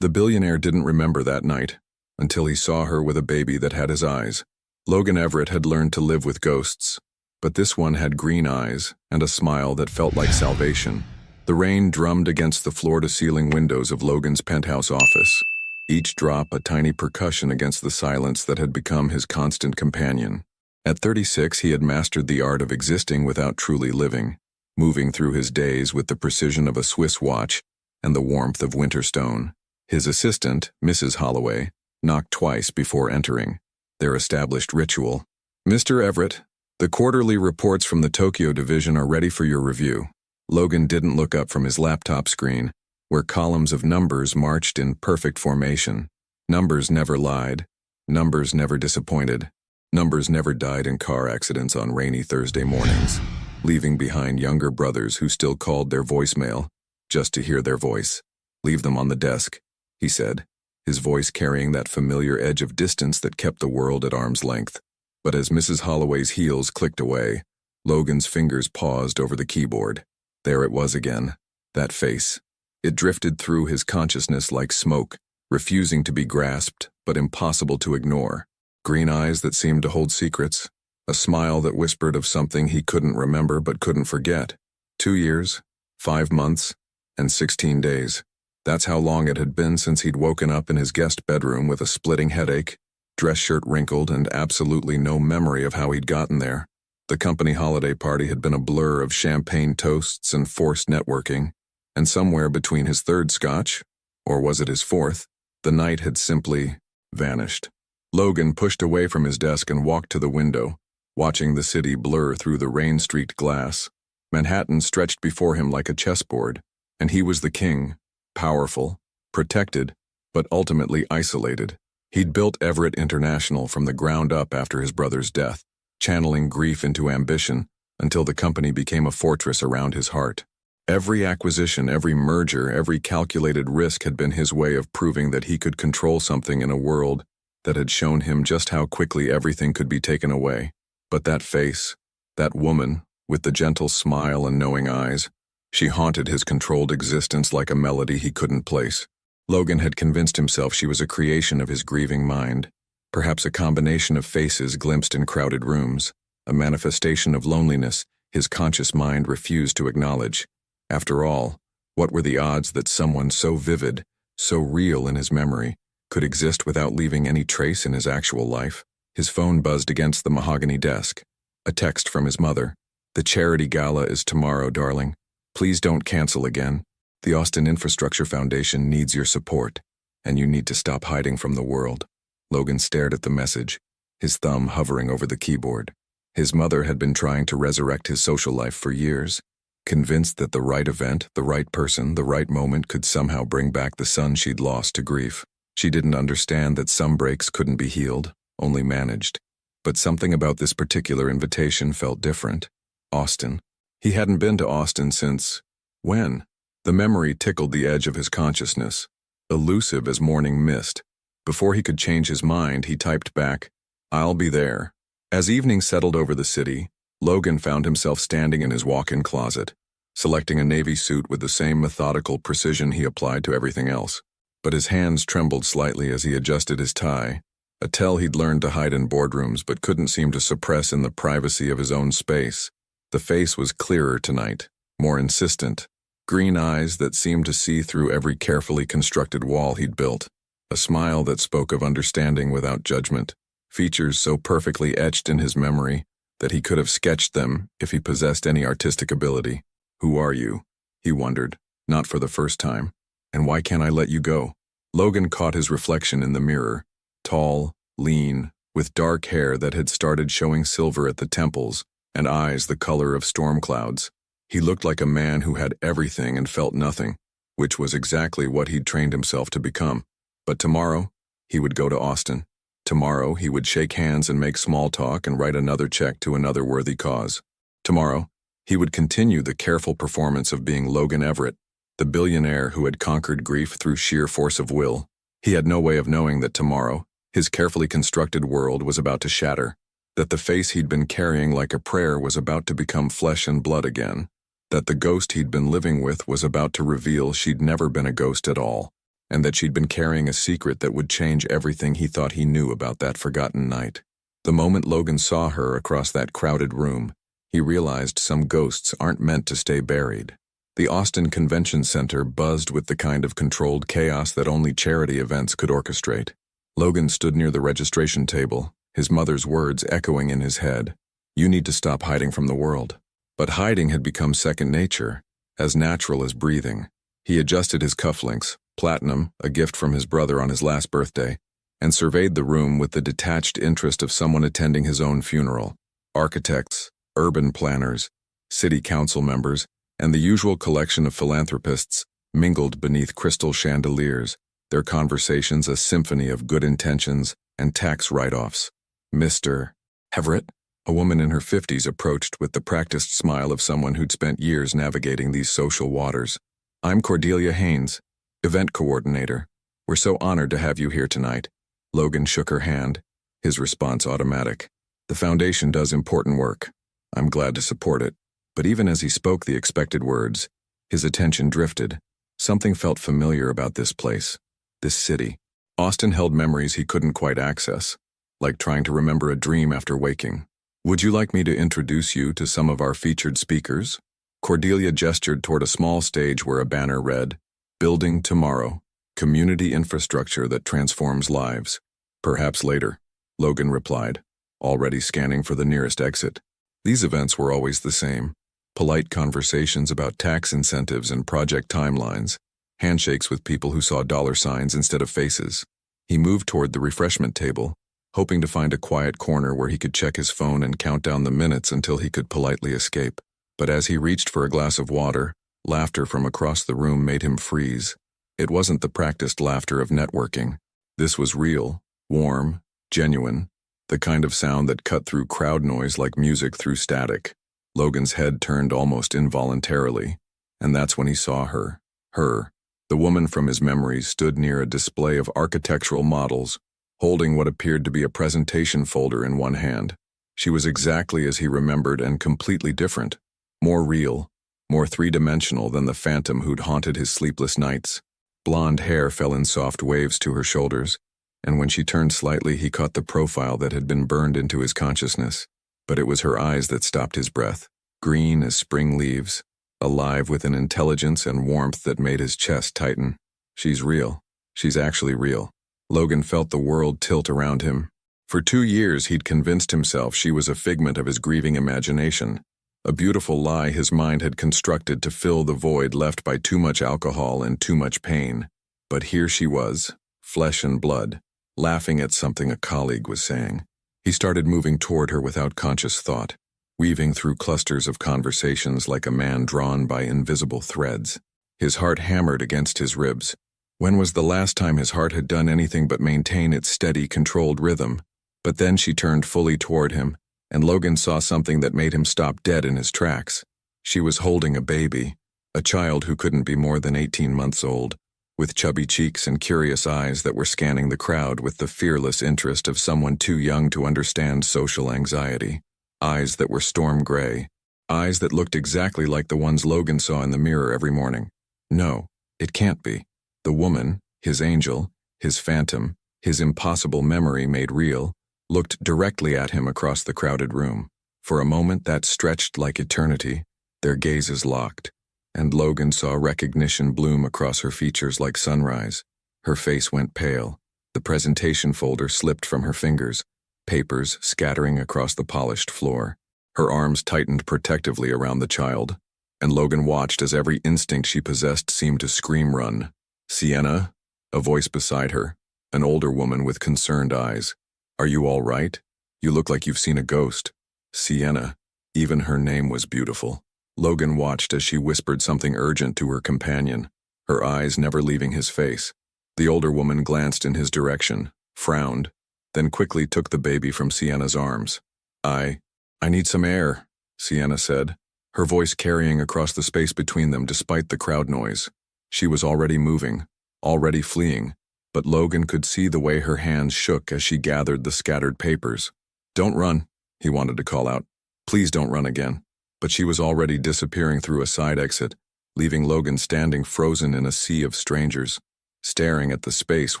The billionaire didn't remember that night, until he saw her with a baby that had his eyes. Logan Everett had learned to live with ghosts, but this one had green eyes and a smile that felt like salvation. The rain drummed against the floor-to-ceiling windows of Logan's penthouse office, each drop a tiny percussion against the silence that had become his constant companion. At 36, he had mastered the art of existing without truly living, moving through his days with the precision of a Swiss watch and the warmth of winter stone. His assistant, Mrs. Holloway, knocked twice before entering, their established ritual. "Mr. Everett, the quarterly reports from the Tokyo division are ready for your review." Logan didn't look up from his laptop screen, where columns of numbers marched in perfect formation. Numbers never lied. Numbers never disappointed. Numbers never died in car accidents on rainy Thursday mornings, leaving behind younger brothers who still called their voicemail just to hear their voice. "Leave them on the desk," he said, his voice carrying that familiar edge of distance that kept the world at arm's length. But as Mrs. Holloway's heels clicked away, Logan's fingers paused over the keyboard. There it was again, that face. It drifted through his consciousness like smoke, refusing to be grasped but impossible to ignore. Green eyes that seemed to hold secrets, a smile that whispered of something he couldn't remember but couldn't forget. 2 years, 5 months, and 16 days. That's how long it had been since he'd woken up in his guest bedroom with a splitting headache, dress shirt wrinkled, and absolutely no memory of how he'd gotten there. The company holiday party had been a blur of champagne toasts and forced networking, and somewhere between his third scotch, or was it his fourth, the night had simply vanished. Logan pushed away from his desk and walked to the window, watching the city blur through the rain-streaked glass. Manhattan stretched before him like a chessboard, and he was the king, powerful, protected, but ultimately isolated. He'd built Everett International from the ground up after his brother's death, channeling grief into ambition until the company became a fortress around his heart. Every acquisition, every merger, every calculated risk had been his way of proving that he could control something in a world that had shown him just how quickly everything could be taken away. But that face, that woman, with the gentle smile and knowing eyes, she haunted his controlled existence like a melody he couldn't place. Logan had convinced himself she was a creation of his grieving mind, perhaps a combination of faces glimpsed in crowded rooms, a manifestation of loneliness his conscious mind refused to acknowledge. After all, what were the odds that someone so vivid, so real in his memory, could exist without leaving any trace in his actual life? His phone buzzed against the mahogany desk. A text from his mother. "The charity gala is tomorrow, darling. Please don't cancel again. The Austin Infrastructure Foundation needs your support, and you need to stop hiding from the world." Logan stared at the message, his thumb hovering over the keyboard. His mother had been trying to resurrect his social life for years, convinced that the right event, the right person, the right moment could somehow bring back the son she'd lost to grief. She didn't understand that some breaks couldn't be healed, only managed. But something about this particular invitation felt different. Austin. He hadn't been to Austin since... when? The memory tickled the edge of his consciousness, elusive as morning mist. Before he could change his mind, he typed back, "I'll be there." As evening settled over the city, Logan found himself standing in his walk-in closet, selecting a navy suit with the same methodical precision he applied to everything else. But his hands trembled slightly as he adjusted his tie, a tell he'd learned to hide in boardrooms but couldn't seem to suppress in the privacy of his own space. The face was clearer tonight, more insistent, green eyes that seemed to see through every carefully constructed wall he'd built, a smile that spoke of understanding without judgment, features so perfectly etched in his memory that he could have sketched them if he possessed any artistic ability. "Who are you?" he wondered, not for the first time. "And why can't I let you go?" Logan caught his reflection in the mirror, tall, lean, with dark hair that had started showing silver at the temples, and eyes the color of storm clouds. He looked like a man who had everything and felt nothing, which was exactly what he'd trained himself to become. But tomorrow, he would go to Austin. Tomorrow, he would shake hands and make small talk and write another check to another worthy cause. Tomorrow, he would continue the careful performance of being Logan Everett, the billionaire who had conquered grief through sheer force of will. He had no way of knowing that tomorrow, his carefully constructed world was about to shatter, that the face he'd been carrying like a prayer was about to become flesh and blood again, that the ghost he'd been living with was about to reveal she'd never been a ghost at all. and that she'd been carrying a secret that would change everything he thought he knew about that forgotten night. The moment Logan saw her across that crowded room, he realized some ghosts aren't meant to stay buried. The Austin Convention Center buzzed with the kind of controlled chaos that only charity events could orchestrate. Logan stood near the registration table, his mother's words echoing in his head. "You need to stop hiding from the world." But hiding had become second nature, as natural as breathing. He adjusted his cufflinks, platinum, a gift from his brother on his last birthday, and surveyed the room with the detached interest of someone attending his own funeral. Architects, urban planners, city council members, and the usual collection of philanthropists mingled beneath crystal chandeliers, their conversations a symphony of good intentions and tax write-offs. "Mr. Everett?" A woman in her 50s approached with the practiced smile of someone who'd spent years navigating these social waters. "I'm Cordelia Haynes, event coordinator. We're so honored to have you here tonight." Logan shook her hand, his response automatic. "The foundation does important work. I'm glad to support it." But even as he spoke the expected words, his attention drifted. Something felt familiar about this place, this city. Austin held memories he couldn't quite access, like trying to remember a dream after waking. "Would you like me to introduce you to some of our featured speakers?" Cordelia gestured toward a small stage where a banner read, "Building Tomorrow, Community Infrastructure that Transforms Lives." "Perhaps later," Logan replied, already scanning for the nearest exit. These events were always the same. Polite conversations about tax incentives and project timelines, handshakes with people who saw dollar signs instead of faces. He moved toward the refreshment table, hoping to find a quiet corner where he could check his phone and count down the minutes until he could politely escape. But as he reached for a glass of water, laughter from across the room made him freeze. It wasn't the practiced laughter of networking. This was real, warm, genuine, the kind of sound that cut through crowd noise like music through static. Logan's head turned almost involuntarily, and that's when he saw her. Her, the woman from his memories, stood near a display of architectural models, holding what appeared to be a presentation folder in one hand. She was exactly as he remembered and completely different. More real, more three-dimensional than the phantom who'd haunted his sleepless nights. Blonde hair fell in soft waves to her shoulders, and when she turned slightly he caught the profile that had been burned into his consciousness. But it was her eyes that stopped his breath, green as spring leaves, alive with an intelligence and warmth that made his chest tighten. She's real. She's actually real. Logan felt the world tilt around him. For 2 years he'd convinced himself she was a figment of his grieving imagination, a beautiful lie his mind had constructed to fill the void left by too much alcohol and too much pain. But here she was, flesh and blood, laughing at something a colleague was saying. He started moving toward her without conscious thought, weaving through clusters of conversations like a man drawn by invisible threads. His heart hammered against his ribs. When was the last time his heart had done anything but maintain its steady, controlled rhythm? But then she turned fully toward him, and Logan saw something that made him stop dead in his tracks. She was holding a baby, a child who couldn't be more than 18 months old, with chubby cheeks and curious eyes that were scanning the crowd with the fearless interest of someone too young to understand social anxiety. Eyes that were storm gray, eyes that looked exactly like the ones Logan saw in the mirror every morning. No, it can't be. The woman, his angel, his phantom, his impossible memory made real, looked directly at him across the crowded room. For a moment that stretched like eternity, their gazes locked, and Logan saw recognition bloom across her features like sunrise. Her face went pale. The presentation folder slipped from her fingers, papers scattering across the polished floor. Her arms tightened protectively around the child, and Logan watched as every instinct she possessed seemed to scream run. "Sienna?" A voice beside her, an older woman with concerned eyes. "Are you all right? You look like you've seen a ghost." Sienna. Even her name was beautiful. Logan watched as she whispered something urgent to her companion, her eyes never leaving his face. The older woman glanced in his direction, frowned, then quickly took the baby from Sienna's arms. I need some air," Sienna said, her voice carrying across the space between them despite the crowd noise. She was already moving, already fleeing, but Logan could see the way her hands shook as she gathered the scattered papers. "Don't run," he wanted to call out. "Please don't run again." But she was already disappearing through a side exit, leaving Logan standing frozen in a sea of strangers. staring at the space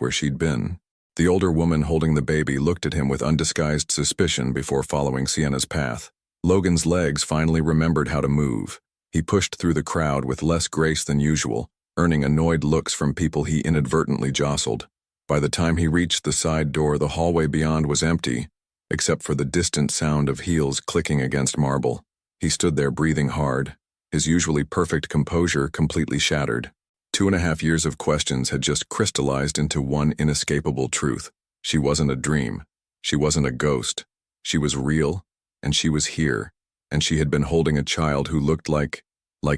where she'd been. The older woman holding the baby looked at him with undisguised suspicion before following Sienna's path. Logan's legs finally remembered how to move. He pushed through the crowd with less grace than usual, earning annoyed looks from people he inadvertently jostled. By the time he reached the side door, the hallway beyond was empty, except for the distant sound of heels clicking against marble. He stood there breathing hard, his usually perfect composure completely shattered. 2.5 years of questions had just crystallized into one inescapable truth. She wasn't a dream. She wasn't a ghost. She was real, and she was here, and she had been holding a child who looked like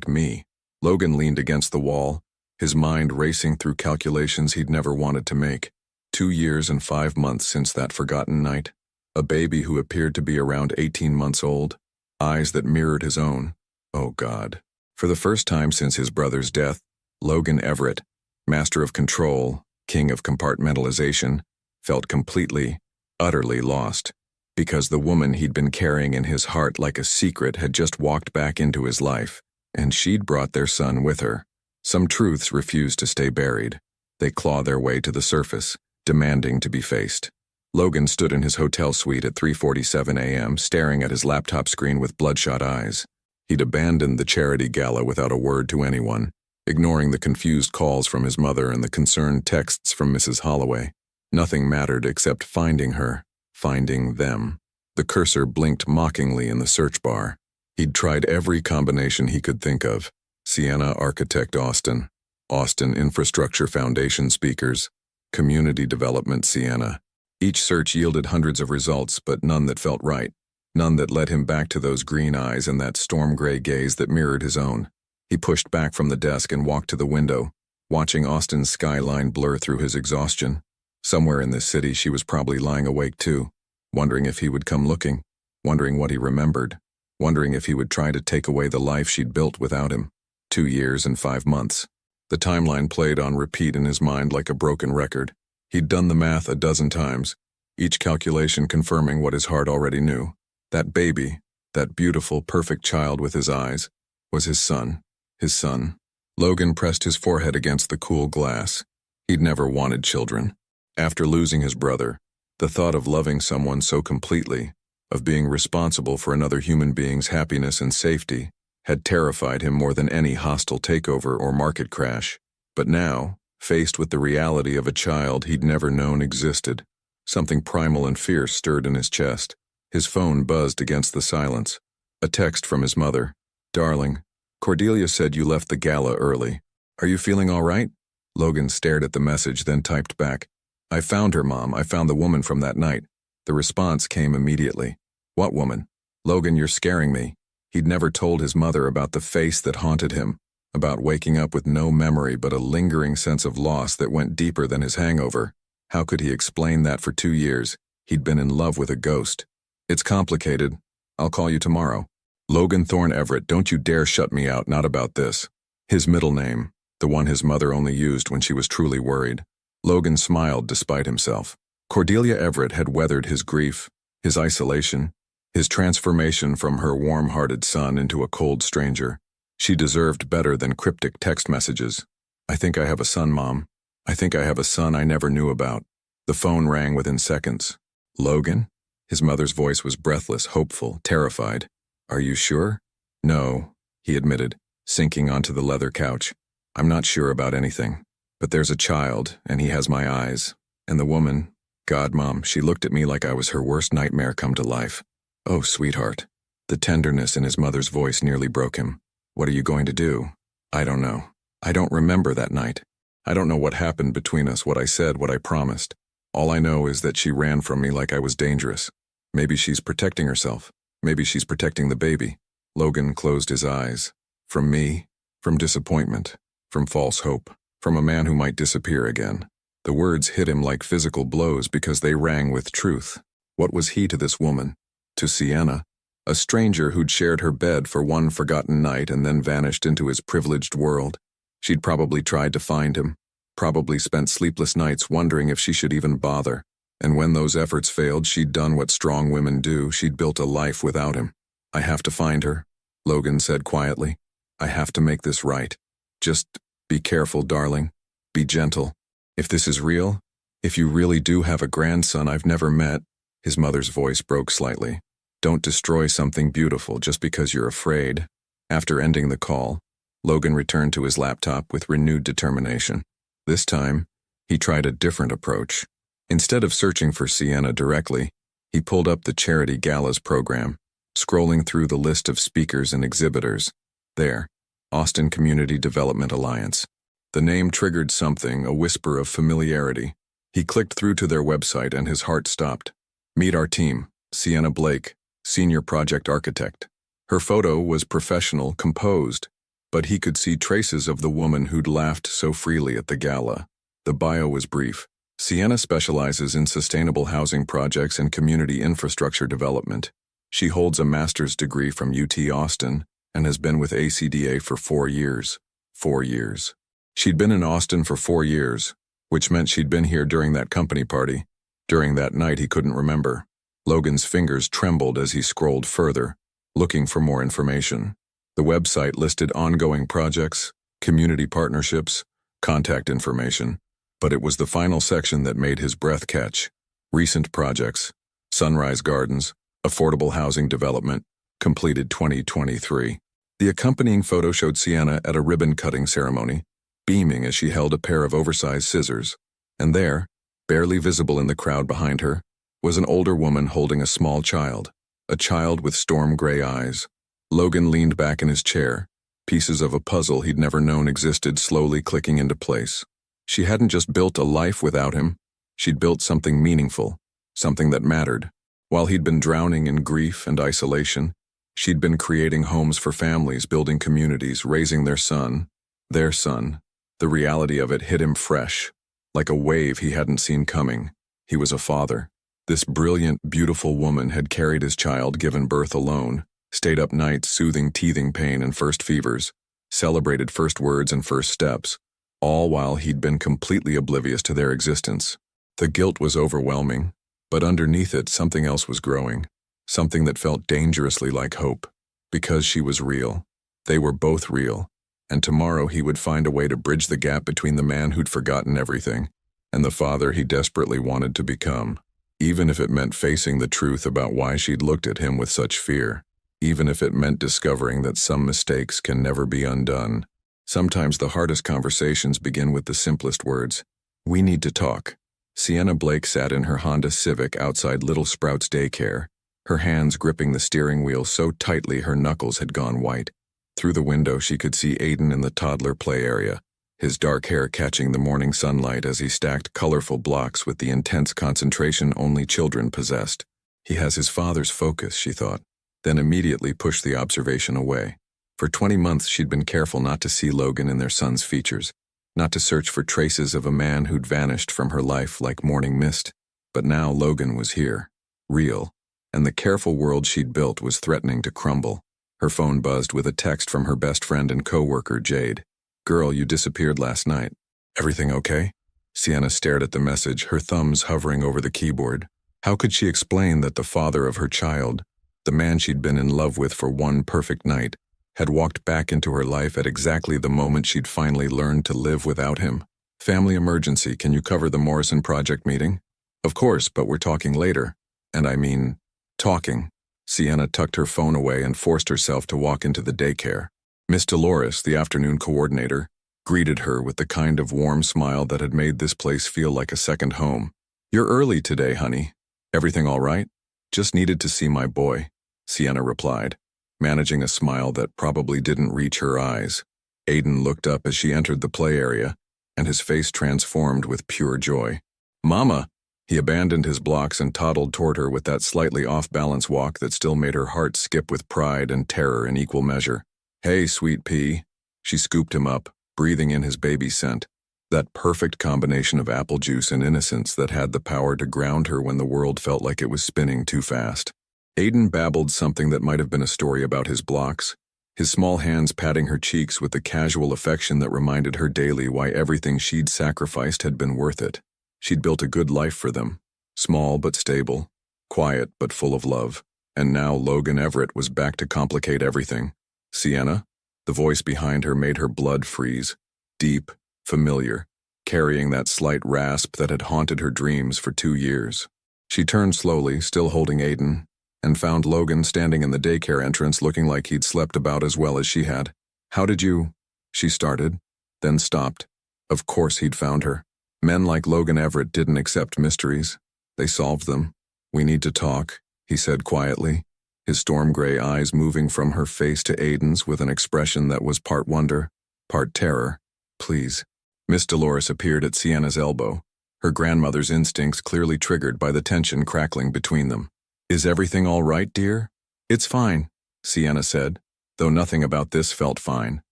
me. Logan leaned against the wall, his mind racing through calculations he'd never wanted to make. 2 years and 5 months since that forgotten night. A baby who appeared to be around 18 months old. Eyes that mirrored his own. Oh God. For the first time since his brother's death, Logan Everett, master of control, king of compartmentalization, felt completely, utterly lost. Because the woman he'd been carrying in his heart like a secret had just walked back into his life, and she'd brought their son with her. Some truths refused to stay buried. They claw their way to the surface, demanding to be faced. Logan stood in his hotel suite at 3:47 a.m., staring at his laptop screen with bloodshot eyes. He'd abandoned the charity gala without a word to anyone, ignoring the confused calls from his mother and the concerned texts from Mrs. Holloway. Nothing mattered except finding her, finding them. The cursor blinked mockingly in the search bar. He'd tried every combination he could think of. Sienna Architect Austin, Austin Infrastructure Foundation Speakers, Community Development Sienna. Each search yielded hundreds of results, but none that felt right. None that led him back to those green eyes and that storm-gray gaze that mirrored his own. He pushed back from the desk and walked to the window, watching Austin's skyline blur through his exhaustion. Somewhere in this city she was probably lying awake too, wondering if he would come looking, wondering what he remembered, wondering if he would try to take away the life she'd built without him. 2 years and 5 months. The timeline played on repeat in his mind like a broken record. He'd done the math a dozen times, each calculation confirming what his heart already knew. That baby, that beautiful, perfect child with his eyes, was his son. His son. Logan pressed his forehead against the cool glass. He'd never wanted children. After losing his brother, the thought of loving someone so completely, of being responsible for another human being's happiness and safety, had terrified him more than any hostile takeover or market crash. But now, faced with the reality of a child he'd never known existed, something primal and fierce stirred in his chest. His phone buzzed against the silence. A text from his mother. "Darling, Cordelia said you left the gala early. Are you feeling all right?" Logan stared at the message, then typed back, "I found her, Mom. I found the woman from that night." The response came immediately. "What woman?" "Logan, you're scaring me." He'd never told his mother about the face that haunted him, about waking up with no memory but a lingering sense of loss that went deeper than his hangover. How could he explain that for 2 years? He'd been in love with a ghost. "It's complicated. I'll call you tomorrow." Logan Thorne Everett, don't you dare shut me out, not about this. His middle name, the one his mother only used when she was truly worried. Logan smiled despite himself. Cordelia Everett had weathered his grief, his isolation, his transformation from her warm-hearted son into a cold stranger. She deserved better than cryptic text messages. "I think I have a son, Mom. I think I have a son I never knew about." The phone rang within seconds. "Logan?" His mother's voice was breathless, hopeful, terrified. "Are you sure?" "No," he admitted, sinking onto the leather couch. "I'm not sure about anything. But there's a child, and he has my eyes. And the woman, God, Mom, she looked at me like I was her worst nightmare come to life." "Oh, sweetheart." The tenderness in his mother's voice nearly broke him. "What are you going to do?" "I don't know. I don't remember that night. I don't know what happened between us, what I said, what I promised. All I know is that she ran from me like I was dangerous. Maybe she's protecting herself. Maybe she's protecting the baby." Logan closed his eyes. From me, from disappointment, from false hope, from a man who might disappear again. The words hit him like physical blows because they rang with truth. What was he to this woman? To Sienna? A stranger who'd shared her bed for one forgotten night and then vanished into his privileged world. She'd probably tried to find him, probably spent sleepless nights wondering if she should even bother. And when those efforts failed, she'd done what strong women do. She'd built a life without him. "I have to find her," Logan said quietly. "I have to make this right. Just be careful, darling. Be gentle." If this is real, if you really do have a grandson I've never met, his mother's voice broke slightly. Don't destroy something beautiful just because you're afraid. After ending the call, Logan returned to his laptop with renewed determination. This time, he tried a different approach. Instead of searching for Sienna directly, he pulled up the Charity Galas program, scrolling through the list of speakers and exhibitors. There, Austin Community Development Alliance. The name triggered something, a whisper of familiarity. He clicked through to their website and his heart stopped. Meet our team, Sienna Blake, Senior Project Architect. Her photo was professional, composed, but he could see traces of the woman who'd laughed so freely at the gala. The bio was brief. Sienna specializes in sustainable housing projects and community infrastructure development. She holds a master's degree from UT Austin and has been with ACDA for 4 years. 4 years. She'd been in Austin for 4 years, which meant she'd been here during that company party. During that night he couldn't remember. Logan's fingers trembled as he scrolled further, looking for more information. The website listed ongoing projects, community partnerships, contact information, but it was the final section that made his breath catch. Recent projects, Sunrise Gardens, affordable housing development, completed 2023. The accompanying photo showed Sienna at a ribbon-cutting ceremony, beaming as she held a pair of oversized scissors. And there, barely visible in the crowd behind her, was an older woman holding a small child, a child with storm-gray eyes. Logan leaned back in his chair, pieces of a puzzle he'd never known existed slowly clicking into place. She hadn't just built a life without him, she'd built something meaningful, something that mattered. While he'd been drowning in grief and isolation, she'd been creating homes for families, building communities, raising their son. The reality of it hit him fresh, like a wave he hadn't seen coming. He was a father. This brilliant, beautiful woman had carried his child, given birth alone, stayed up nights soothing teething pain and first fevers, celebrated first words and first steps, all while he'd been completely oblivious to their existence. The guilt was overwhelming, but underneath it something else was growing, something that felt dangerously like hope. Because she was real. They were both real, and tomorrow he would find a way to bridge the gap between the man who'd forgotten everything and the father he desperately wanted to become. Even if it meant facing the truth about why she'd looked at him with such fear. Even if it meant discovering that some mistakes can never be undone. Sometimes the hardest conversations begin with the simplest words. We need to talk. Sienna Blake sat in her Honda Civic outside Little Sprouts daycare, her hands gripping the steering wheel so tightly her knuckles had gone white. Through the window she could see Aiden in the toddler play area, his dark hair catching the morning sunlight as he stacked colorful blocks with the intense concentration only children possessed. He has his father's focus, she thought, then immediately pushed the observation away. For 20 months she'd been careful not to see Logan in their son's features, not to search for traces of a man who'd vanished from her life like morning mist. But now Logan was here, real, and the careful world she'd built was threatening to crumble. Her phone buzzed with a text from her best friend and co-worker, Jade. Girl, you disappeared last night. Everything okay? Sienna stared at the message, her thumbs hovering over the keyboard. How could she explain that the father of her child, the man she'd been in love with for one perfect night, had walked back into her life at exactly the moment she'd finally learned to live without him? Family emergency, can you cover the Morrison Project meeting? Of course, but we're talking later. And I mean, talking. Sienna tucked her phone away and forced herself to walk into the daycare. Miss Dolores, the afternoon coordinator, greeted her with the kind of warm smile that had made this place feel like a second home. You're early today, honey. Everything all right? Just needed to see my boy, Sienna replied, managing a smile that probably didn't reach her eyes. Aiden looked up as she entered the play area, and his face transformed with pure joy. Mama! He abandoned his blocks and toddled toward her with that slightly off-balance walk that still made her heart skip with pride and terror in equal measure. Hey, sweet pea. She scooped him up, breathing in his baby scent, that perfect combination of apple juice and innocence that had the power to ground her when the world felt like it was spinning too fast. Aiden babbled something that might have been a story about his blocks, his small hands patting her cheeks with the casual affection that reminded her daily why everything she'd sacrificed had been worth it. She'd built a good life for them, small but stable, quiet but full of love, and now Logan Everett was back to complicate everything. Sienna? The voice behind her made her blood freeze, deep, familiar. carrying that slight rasp that had haunted her dreams for 2 years. She turned slowly, still holding Aiden, and found Logan standing in the daycare entrance looking like he'd slept about as well as she had. "How did you—" she started, then stopped. Of course he'd found her. Men like Logan Everett didn't accept mysteries. They solved them. "We need to talk," he said quietly, his storm gray eyes moving from her face to Aiden's with an expression that was part wonder, part terror. "Please." Miss Dolores appeared at Sienna's elbow, her grandmother's instincts clearly triggered by the tension crackling between them. "Is everything all right, dear?" "It's fine," Sienna said, though nothing about this felt fine.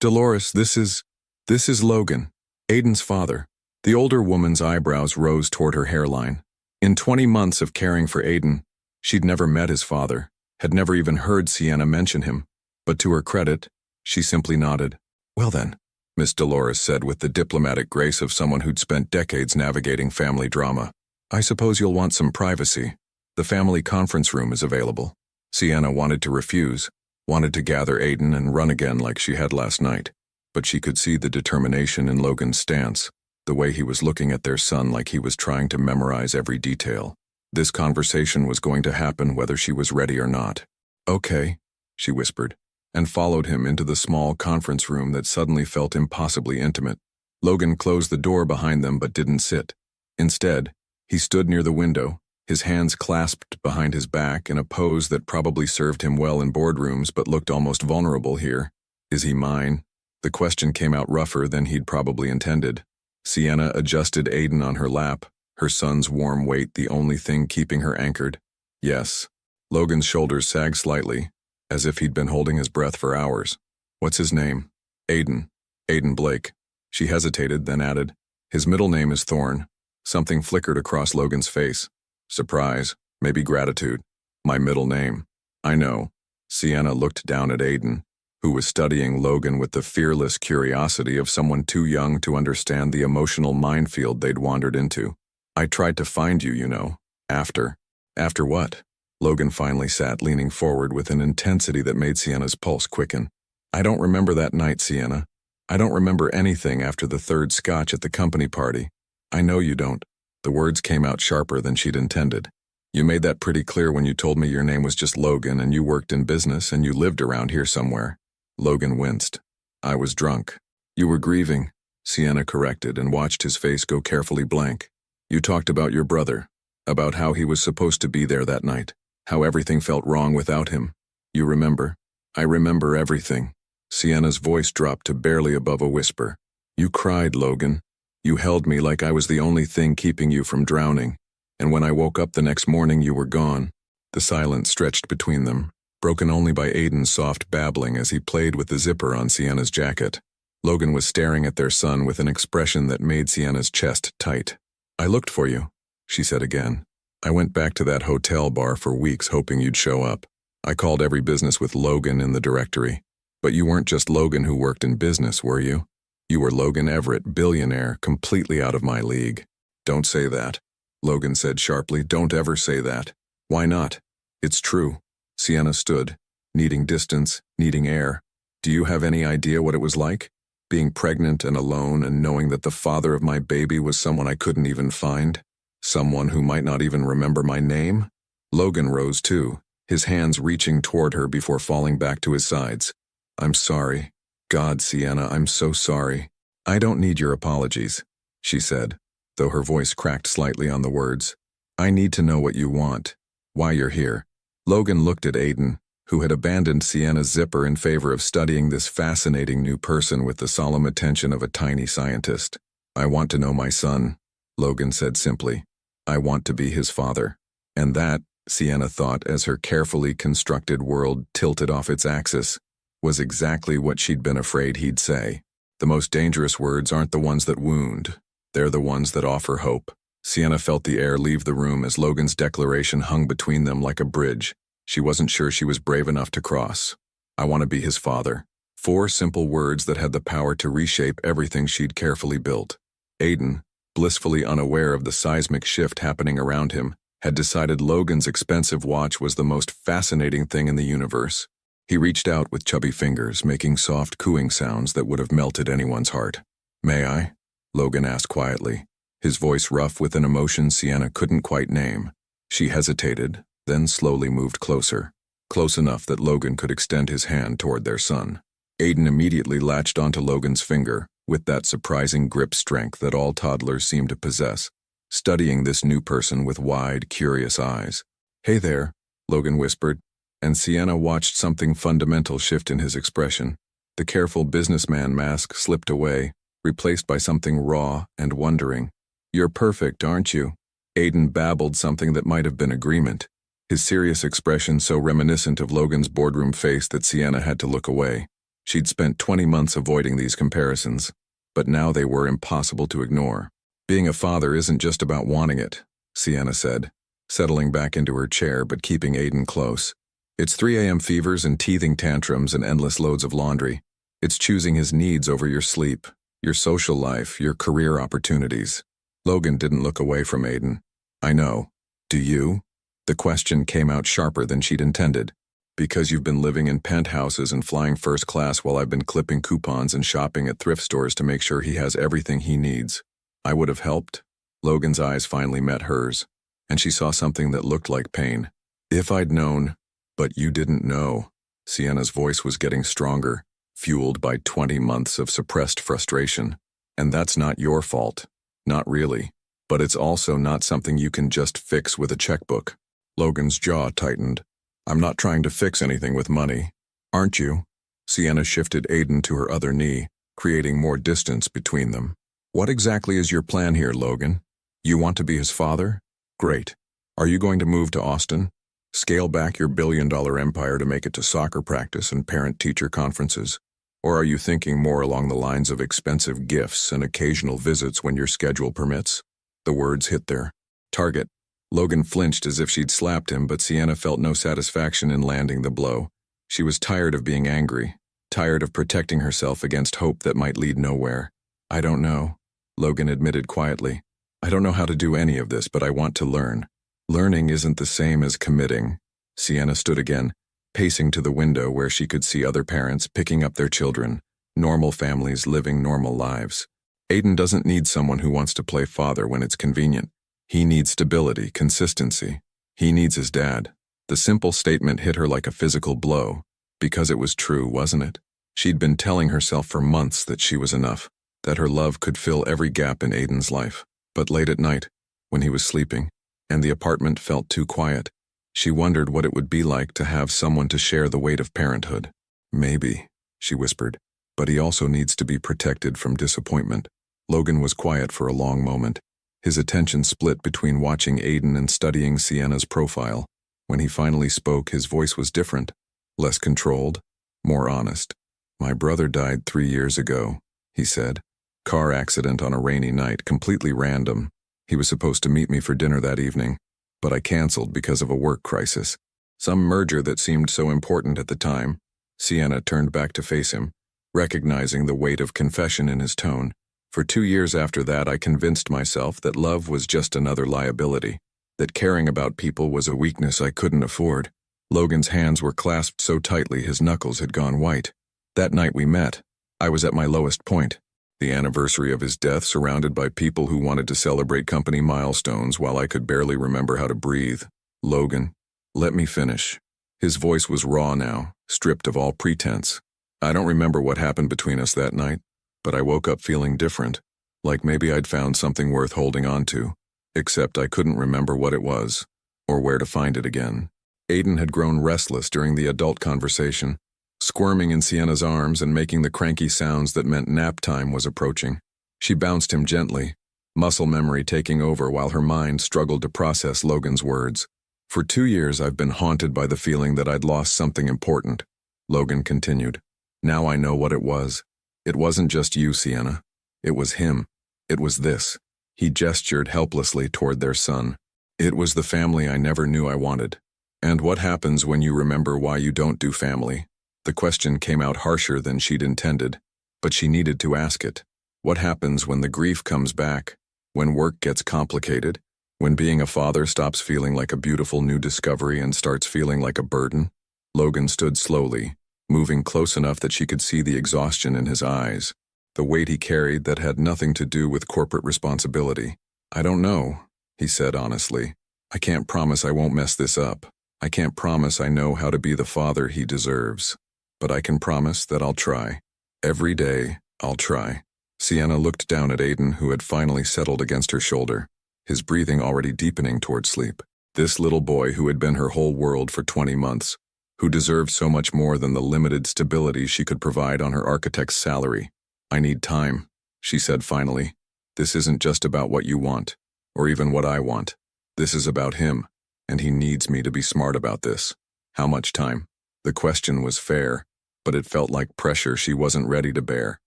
"Dolores, this is Logan, Aiden's father." The older woman's eyebrows rose toward her hairline. In 20 months of caring for Aiden, she'd never met his father, had never even heard Sienna mention him, but to her credit, she simply nodded. "Well then," Miss Dolores said with the diplomatic grace of someone who'd spent decades navigating family drama, "I suppose you'll want some privacy. The family conference room is available." Sienna wanted to refuse, wanted to gather Aiden and run again like she had last night, but she could see the determination in Logan's stance, the way he was looking at their son like he was trying to memorize every detail. This conversation was going to happen whether she was ready or not. "Okay," she whispered, and followed him into the small conference room that suddenly felt impossibly intimate. Logan closed the door behind them but didn't sit. Instead, he stood near the window, his hands clasped behind his back in a pose that probably served him well in boardrooms but looked almost vulnerable here. "Is he mine?" The question came out rougher than he'd probably intended. Sienna adjusted Aiden on her lap, her son's warm weight the only thing keeping her anchored. "Yes." Logan's shoulders sagged slightly, as if he'd been holding his breath for hours. "What's his name?" "Aiden. Aiden Blake." She hesitated, then added, "His middle name is Thorne." Something flickered across Logan's face. Surprise, maybe gratitude. "My middle name." "I know." Sienna looked down at Aiden, who was studying Logan with the fearless curiosity of someone too young to understand the emotional minefield they'd wandered into. "I tried to find you, you know. After." "After what?" Logan finally sat, leaning forward with an intensity that made Sienna's pulse quicken. "I don't remember that night, Sienna. I don't remember anything after the third scotch at the company party. I know you don't." The words came out sharper than she'd intended. "You made that pretty clear when you told me your name was just Logan and you worked in business and you lived around here somewhere." Logan winced. "I was drunk." "You were grieving," Sienna corrected and watched his face go carefully blank. "You talked about your brother, about how he was supposed to be there that night, how everything felt wrong without him. You remember?" "I remember everything." Sienna's voice dropped to barely above a whisper. "You cried, Logan. You held me like I was the only thing keeping you from drowning. And when I woke up the next morning, you were gone." The silence stretched between them, broken only by Aiden's soft babbling as he played with the zipper on Sienna's jacket. Logan was staring at their son with an expression that made Sienna's chest tight. "I looked for you," she said again. "I went back to that hotel bar for weeks hoping you'd show up. I called every business with Logan in the directory. But you weren't just Logan who worked in business, were you? You were Logan Everett, billionaire, completely out of my league." "Don't say that," Logan said sharply. "Don't ever say that." "Why not? It's true." Sienna stood, needing distance, needing air. "Do you have any idea what it was like? Being pregnant and alone and knowing that the father of my baby was someone I couldn't even find? Someone who might not even remember my name?" Logan rose too, his hands reaching toward her before falling back to his sides. "I'm sorry. God, Sienna, I'm so sorry." "I don't need your apologies," she said, though her voice cracked slightly on the words. "I need to know what you want, why you're here." Logan looked at Aiden, who had abandoned Sienna's zipper in favor of studying this fascinating new person with the solemn attention of a tiny scientist. "I want to know my son," Logan said simply. "I want to be his father." And that, Sienna thought as her carefully constructed world tilted off its axis, was exactly what she'd been afraid he'd say. The most dangerous words aren't the ones that wound. They're the ones that offer hope. Sienna felt the air leave the room as Logan's declaration hung between them like a bridge. She wasn't sure she was brave enough to cross. "I want to be his father." 4 simple words that had the power to reshape everything she'd carefully built. Aiden, blissfully unaware of the seismic shift happening around him, had decided Logan's expensive watch was the most fascinating thing in the universe. He reached out with chubby fingers, making soft cooing sounds that would have melted anyone's heart. "May I?" Logan asked quietly, his voice rough with an emotion Sienna couldn't quite name. She hesitated, then slowly moved closer, close enough that Logan could extend his hand toward their son. Aiden immediately latched onto Logan's finger, with that surprising grip strength that all toddlers seem to possess, studying this new person with wide, curious eyes. "Hey there," Logan whispered, and Sienna watched something fundamental shift in his expression. The careful businessman mask slipped away, replaced by something raw and wondering. "You're perfect, aren't you?" Aiden babbled something that might have been agreement, his serious expression so reminiscent of Logan's boardroom face that Sienna had to look away. She'd spent 20 months avoiding these comparisons, but now they were impossible to ignore. "Being a father isn't just about wanting it," Sienna said, settling back into her chair but keeping Aiden close. "It's 3 a.m. fevers and teething tantrums and endless loads of laundry. It's choosing his needs over your sleep, your social life, your career opportunities." Logan didn't look away from Aiden. "I know. Do you?" The question came out sharper than she'd intended. "Because you've been living in penthouses and flying first class while I've been clipping coupons and shopping at thrift stores to make sure he has everything he needs. I would have helped." Logan's eyes finally met hers, and she saw something that looked like pain. "If I'd known, but you didn't know." Sienna's voice was getting stronger, fueled by 20 months of suppressed frustration. "And that's not your fault. Not really. But it's also not something you can just fix with a checkbook." Logan's jaw tightened. "I'm not trying to fix anything with money. Aren't you?" Sienna shifted Aiden to her other knee, creating more distance between them. "What exactly is your plan here, Logan? You want to be his father? Great. Are you going to move to Austin? Scale back your billion-dollar empire to make it to soccer practice and parent-teacher conferences? Or are you thinking more along the lines of expensive gifts and occasional visits when your schedule permits?" The words hit their target. Logan flinched as if she'd slapped him, but Sienna felt no satisfaction in landing the blow. She was tired of being angry, tired of protecting herself against hope that might lead nowhere. "I don't know," Logan admitted quietly. "I don't know how to do any of this, but I want to learn." "Learning isn't the same as committing." Sienna stood again, pacing to the window where she could see other parents picking up their children, normal families living normal lives. Aiden doesn't need someone who wants to play father when it's convenient. He needs stability, consistency. He needs his dad. The simple statement hit her like a physical blow, because it was true, wasn't it? She'd been telling herself for months that she was enough, that her love could fill every gap in Aiden's life. But late at night, when he was sleeping, and the apartment felt too quiet, she wondered what it would be like to have someone to share the weight of parenthood. "Maybe," she whispered, "but he also needs to be protected from disappointment." Logan was quiet for a long moment, his attention split between watching Aiden and studying Sienna's profile. When he finally spoke, his voice was different, less controlled, more honest. "My brother died 3 years ago," he said. "Car accident on a rainy night, completely random. He was supposed to meet me for dinner that evening, but I canceled because of a work crisis. Some merger that seemed so important at the time." Sienna turned back to face him, recognizing the weight of confession in his tone. "For 2 years after that, I convinced myself that love was just another liability, that caring about people was a weakness I couldn't afford." Logan's hands were clasped so tightly his knuckles had gone white. "That night we met, I was at my lowest point. The anniversary of his death, surrounded by people who wanted to celebrate company milestones while I could barely remember how to breathe. Logan, let me finish." His voice was raw now, stripped of all pretense. "I don't remember what happened between us that night, but I woke up feeling different, like maybe I'd found something worth holding on to, except I couldn't remember what it was, or where to find it again." Aiden had grown restless during the adult conversation, squirming in Sienna's arms and making the cranky sounds that meant nap time was approaching. She bounced him gently, muscle memory taking over while her mind struggled to process Logan's words. "For 2 years I've been haunted by the feeling that I'd lost something important," Logan continued. "Now I know what it was. It wasn't just you, Sienna. It was him. It was this." He gestured helplessly toward their son. "It was the family I never knew I wanted." "And what happens when you remember why you don't do family?" The question came out harsher than she'd intended, but she needed to ask it. "What happens when the grief comes back? When work gets complicated? When being a father stops feeling like a beautiful new discovery and starts feeling like a burden?" Logan stood slowly, moving close enough that she could see the exhaustion in his eyes. the weight he carried that had nothing to do with corporate responsibility. "I don't know," he said honestly. "I can't promise I won't mess this up. I can't promise I know how to be the father he deserves. But I can promise that I'll try. Every day, I'll try." Sienna looked down at Aiden, who had finally settled against her shoulder, his breathing already deepening toward sleep. This little boy who had been her whole world for 20 months, who deserved so much more than the limited stability she could provide on her architect's salary. "I need time," she said finally. "This isn't just about what you want, or even what I want. This is about him, and he needs me to be smart about this." How much time? The question was fair, but it felt like pressure she wasn't ready to bear.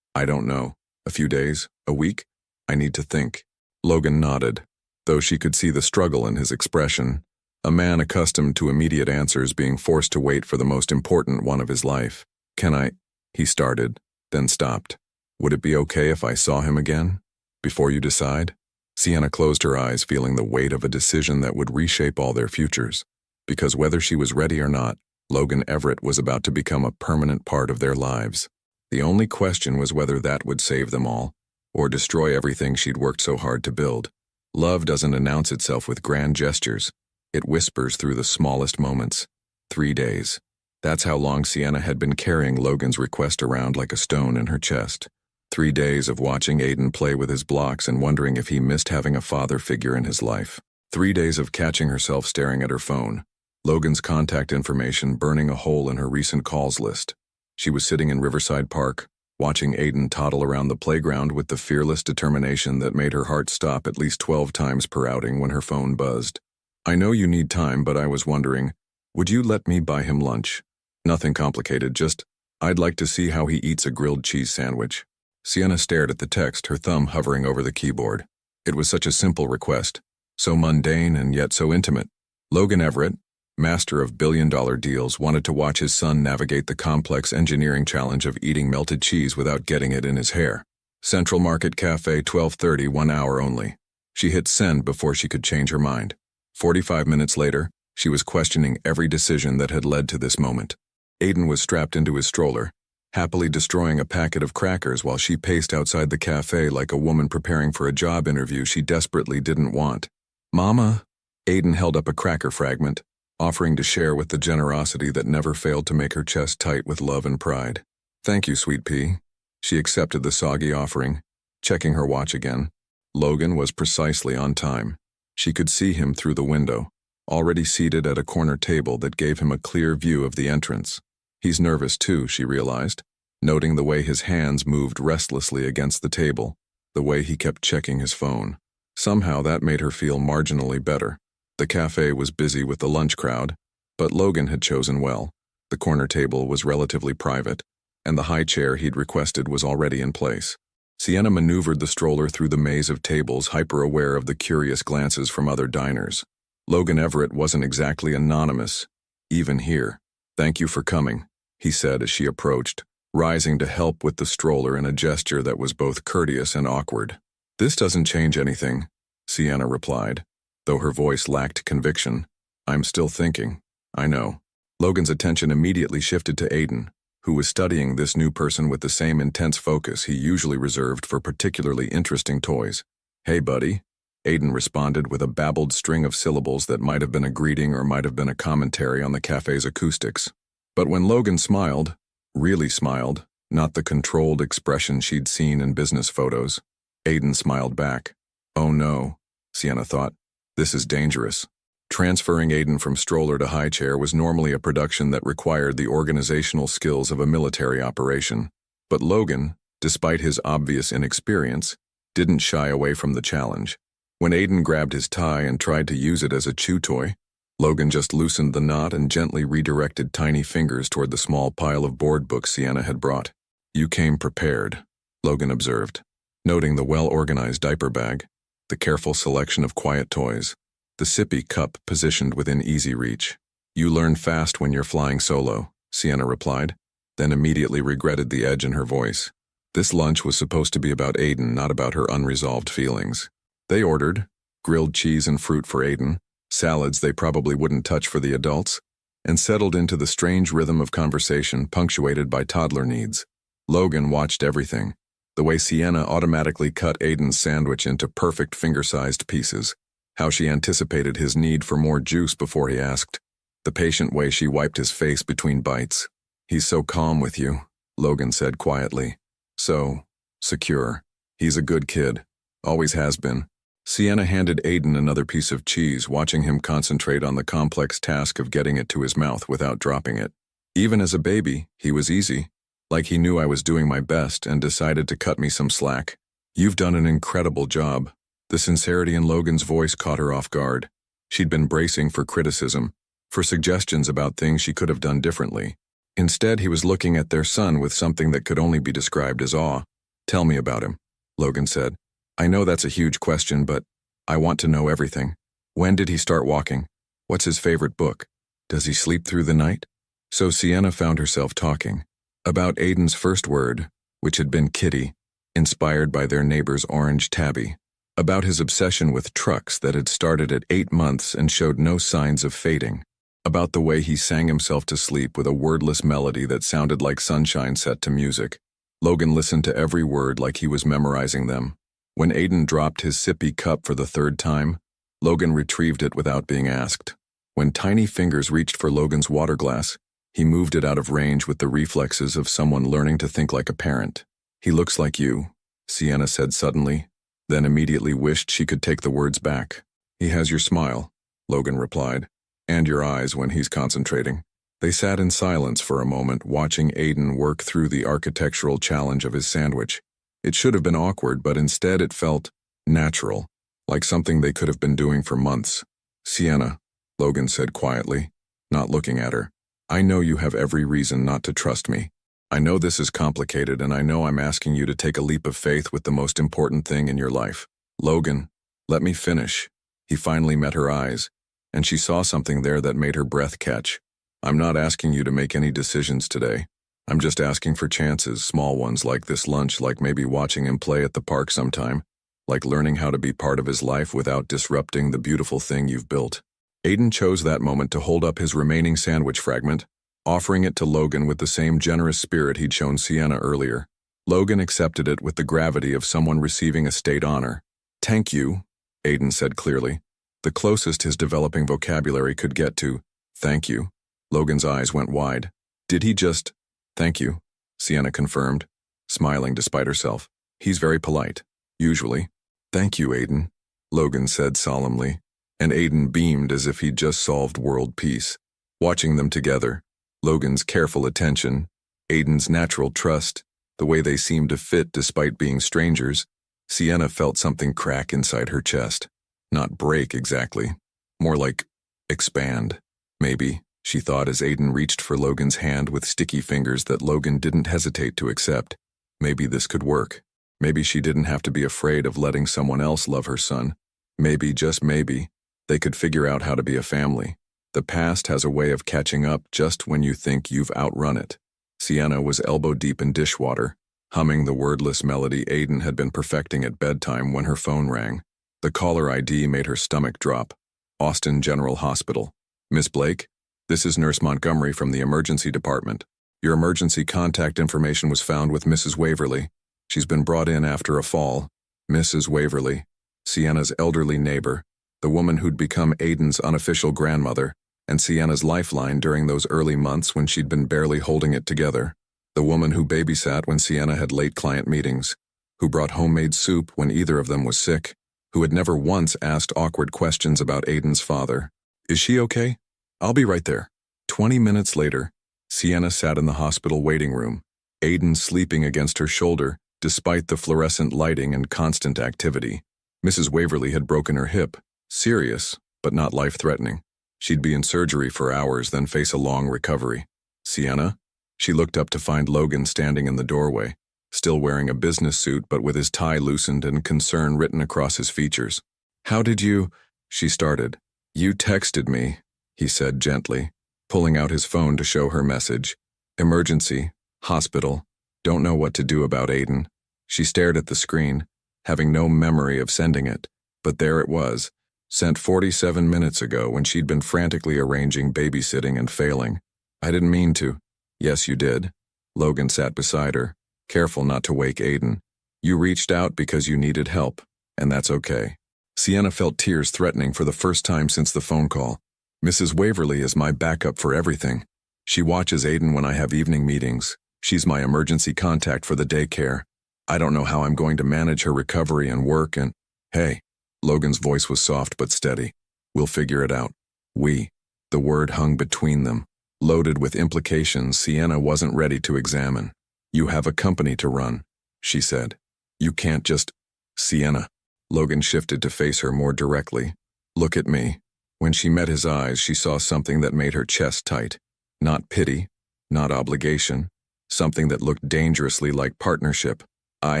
"I don't know. A few days? A week? I need to think." Logan nodded, though she could see the struggle in his expression, a man accustomed to immediate answers being forced to wait for the most important one of his life. "Can I?" he started, then stopped. "Would it be okay if I saw him again? Before you decide?" Sienna closed her eyes, feeling the weight of a decision that would reshape all their futures. Because whether she was ready or not, Logan Everett was about to become a permanent part of their lives. The only question was whether that would save them all, or destroy everything she'd worked so hard to build. Love doesn't announce itself with grand gestures. It whispers through the smallest moments. 3 days. That's how long Sienna had been carrying Logan's request around like a stone in her chest. 3 days of watching Aiden play with his blocks and wondering if he missed having a father figure in his life. 3 days of catching herself staring at her phone, Logan's contact information burning a hole in her recent calls list. She was sitting in Riverside Park, watching Aiden toddle around the playground with the fearless determination that made her heart stop at least 12 times per outing when her phone buzzed. "I know you need time, but I was wondering, would you let me buy him lunch? Nothing complicated, just, I'd like to see how he eats a grilled cheese sandwich." Sienna stared at the text, her thumb hovering over the keyboard. It was such a simple request, so mundane and yet so intimate. Logan Everett, master of billion-dollar deals, wanted to watch his son navigate the complex engineering challenge of eating melted cheese without getting it in his hair. Central Market Cafe, 12:30, 1 hour only. She hit send before she could change her mind. 45 minutes later, she was questioning every decision that had led to this moment. Aiden was strapped into his stroller, happily destroying a packet of crackers while she paced outside the cafe like a woman preparing for a job interview she desperately didn't want. "Mama." Aiden held up a cracker fragment, offering to share with the generosity that never failed to make her chest tight with love and pride. "Thank you, sweet pea." She accepted the soggy offering, checking her watch again. Logan was precisely on time. She could see him through the window, already seated at a corner table that gave him a clear view of the entrance. He's nervous too, she realized, noting the way his hands moved restlessly against the table, the way he kept checking his phone. Somehow that made her feel marginally better. The cafe was busy with the lunch crowd, but Logan had chosen well. The corner table was relatively private, and the high chair he'd requested was already in place. Sienna maneuvered the stroller through the maze of tables, hyper-aware of the curious glances from other diners. Logan Everett wasn't exactly anonymous, even here. "Thank you for coming," he said as she approached, rising to help with the stroller in a gesture that was both courteous and awkward. "This doesn't change anything," Sienna replied, though her voice lacked conviction. "I'm still thinking." "I know." Logan's attention immediately shifted to Aiden, who was studying this new person with the same intense focus he usually reserved for particularly interesting toys. "Hey, buddy," Aiden responded with a babbled string of syllables that might have been a greeting or might have been a commentary on the cafe's acoustics. But when Logan smiled, really smiled, not the controlled expression she'd seen in business photos, Aiden smiled back. "Oh no," Sienna thought. "This is dangerous." Transferring Aiden from stroller to high chair was normally a production that required the organizational skills of a military operation. But Logan, despite his obvious inexperience, didn't shy away from the challenge. When Aiden grabbed his tie and tried to use it as a chew toy, Logan just loosened the knot and gently redirected tiny fingers toward the small pile of board books Sienna had brought. "You came prepared," Logan observed, noting the well-organized diaper bag, the careful selection of quiet toys, the sippy cup positioned within easy reach. "You learn fast when you're flying solo," Sienna replied, then immediately regretted the edge in her voice. This lunch was supposed to be about Aiden, not about her unresolved feelings. They ordered grilled cheese and fruit for Aiden, salads they probably wouldn't touch for the adults, and settled into the strange rhythm of conversation punctuated by toddler needs. Logan watched everything, The way Sienna automatically cut Aiden's sandwich into perfect finger-sized pieces. How she anticipated his need for more juice before he asked. The patient way she wiped his face between bites. "He's so calm with you," Logan said quietly. "So secure. He's a good kid. Always has been." Sienna handed Aiden another piece of cheese, watching him concentrate on the complex task of getting it to his mouth without dropping it. "Even as a baby, he was easy. Like he knew I was doing my best and decided to cut me some slack. You've done an incredible job." The sincerity in Logan's voice caught her off guard. She'd been bracing for criticism, for suggestions about things she could have done differently. Instead, he was looking at their son with something that could only be described as awe. "Tell me about him," Logan said. "I know that's a huge question, but I want to know everything. When did he start walking? What's his favorite book? Does he sleep through the night?" So Sienna found herself talking about Aiden's first word, which had been kitty, inspired by their neighbor's orange tabby. About his obsession with trucks that had started at 8 months and showed no signs of fading. About the way he sang himself to sleep with a wordless melody that sounded like sunshine set to music. Logan listened to every word like he was memorizing them. When Aiden dropped his sippy cup for the 3rd time, Logan retrieved it without being asked. When tiny fingers reached for Logan's water glass, he moved it out of range with the reflexes of someone learning to think like a parent. "He looks like you," Sienna said suddenly, then immediately wished she could take the words back. "He has your smile," Logan replied, "and your eyes when he's concentrating." They sat in silence for a moment, watching Aiden work through the architectural challenge of his sandwich. It should have been awkward, but instead it felt natural, like something they could have been doing for months. "Sienna," Logan said quietly, not looking at her, "I know you have every reason not to trust me. I know this is complicated, and I know I'm asking you to take a leap of faith with the most important thing in your life." "Logan, let me finish." He finally met her eyes, and she saw something there that made her breath catch. "I'm not asking you to make any decisions today. I'm just asking for chances, small ones like this lunch, like maybe watching him play at the park sometime, like learning how to be part of his life without disrupting the beautiful thing you've built." Aiden chose that moment to hold up his remaining sandwich fragment, offering it to Logan with the same generous spirit he'd shown Sienna earlier. Logan accepted it with the gravity of someone receiving a state honor. "Thank you," Aiden said clearly, the closest his developing vocabulary could get to "thank you." Logan's eyes went wide. "Did he just—" "Thank you," Sienna confirmed, smiling despite herself. "He's very polite, usually." "Thank you, Aiden," Logan said solemnly, and Aiden beamed as if he'd just solved world peace. Watching them together, Logan's careful attention, Aiden's natural trust, the way they seemed to fit despite being strangers, Sienna felt something crack inside her chest. Not break exactly, more like expand. Maybe, she thought as Aiden reached for Logan's hand with sticky fingers that Logan didn't hesitate to accept. Maybe this could work. Maybe she didn't have to be afraid of letting someone else love her son. Maybe, just maybe, they could figure out how to be a family. The past has a way of catching up just when you think you've outrun it. Sienna was elbow-deep in dishwater, humming the wordless melody Aiden had been perfecting at bedtime when her phone rang. The caller ID made her stomach drop. "Austin General Hospital. Miss Blake? This is Nurse Montgomery from the emergency department. Your emergency contact information was found with Mrs. Waverly. She's been brought in after a fall." Mrs. Waverly, Sienna's elderly neighbor, the woman who'd become Aiden's unofficial grandmother, and Sienna's lifeline during those early months when she'd been barely holding it together. The woman who babysat when Sienna had late client meetings, who brought homemade soup when either of them was sick, who had never once asked awkward questions about Aiden's father. "Is she okay? I'll be right there." 20 minutes later, Sienna sat in the hospital waiting room, Aiden sleeping against her shoulder despite the fluorescent lighting and constant activity. Mrs. Waverly had broken her hip, serious, but not life-threatening. She'd be in surgery for hours, then face a long recovery. "Sienna?" She looked up to find Logan standing in the doorway, still wearing a business suit but with his tie loosened and concern written across his features. "How did you—" she started. "You texted me," he said gently, pulling out his phone to show her message. "Emergency, hospital, don't know what to do about Aiden." She stared at the screen, having no memory of sending it, but there it was, sent 47 minutes ago when she'd been frantically arranging babysitting and failing. "I didn't mean to." "Yes, you did." Logan sat beside her, careful not to wake Aiden. You reached out because you needed help, and that's okay. Sienna felt tears threatening for the first time since the phone call. Mrs. Waverly is my backup for everything. She watches Aiden when I have evening meetings. She's my emergency contact for the daycare. I don't know how I'm going to manage her recovery and work and— Hey. Logan's voice was soft but steady. We'll figure it out. We. The word hung between them, loaded with implications Sienna wasn't ready to examine. You have a company to run, she said. You can't just— Sienna. Logan shifted to face her more directly. Look at me. When she met his eyes, she saw something that made her chest tight. Not pity, not obligation, something that looked dangerously like partnership. I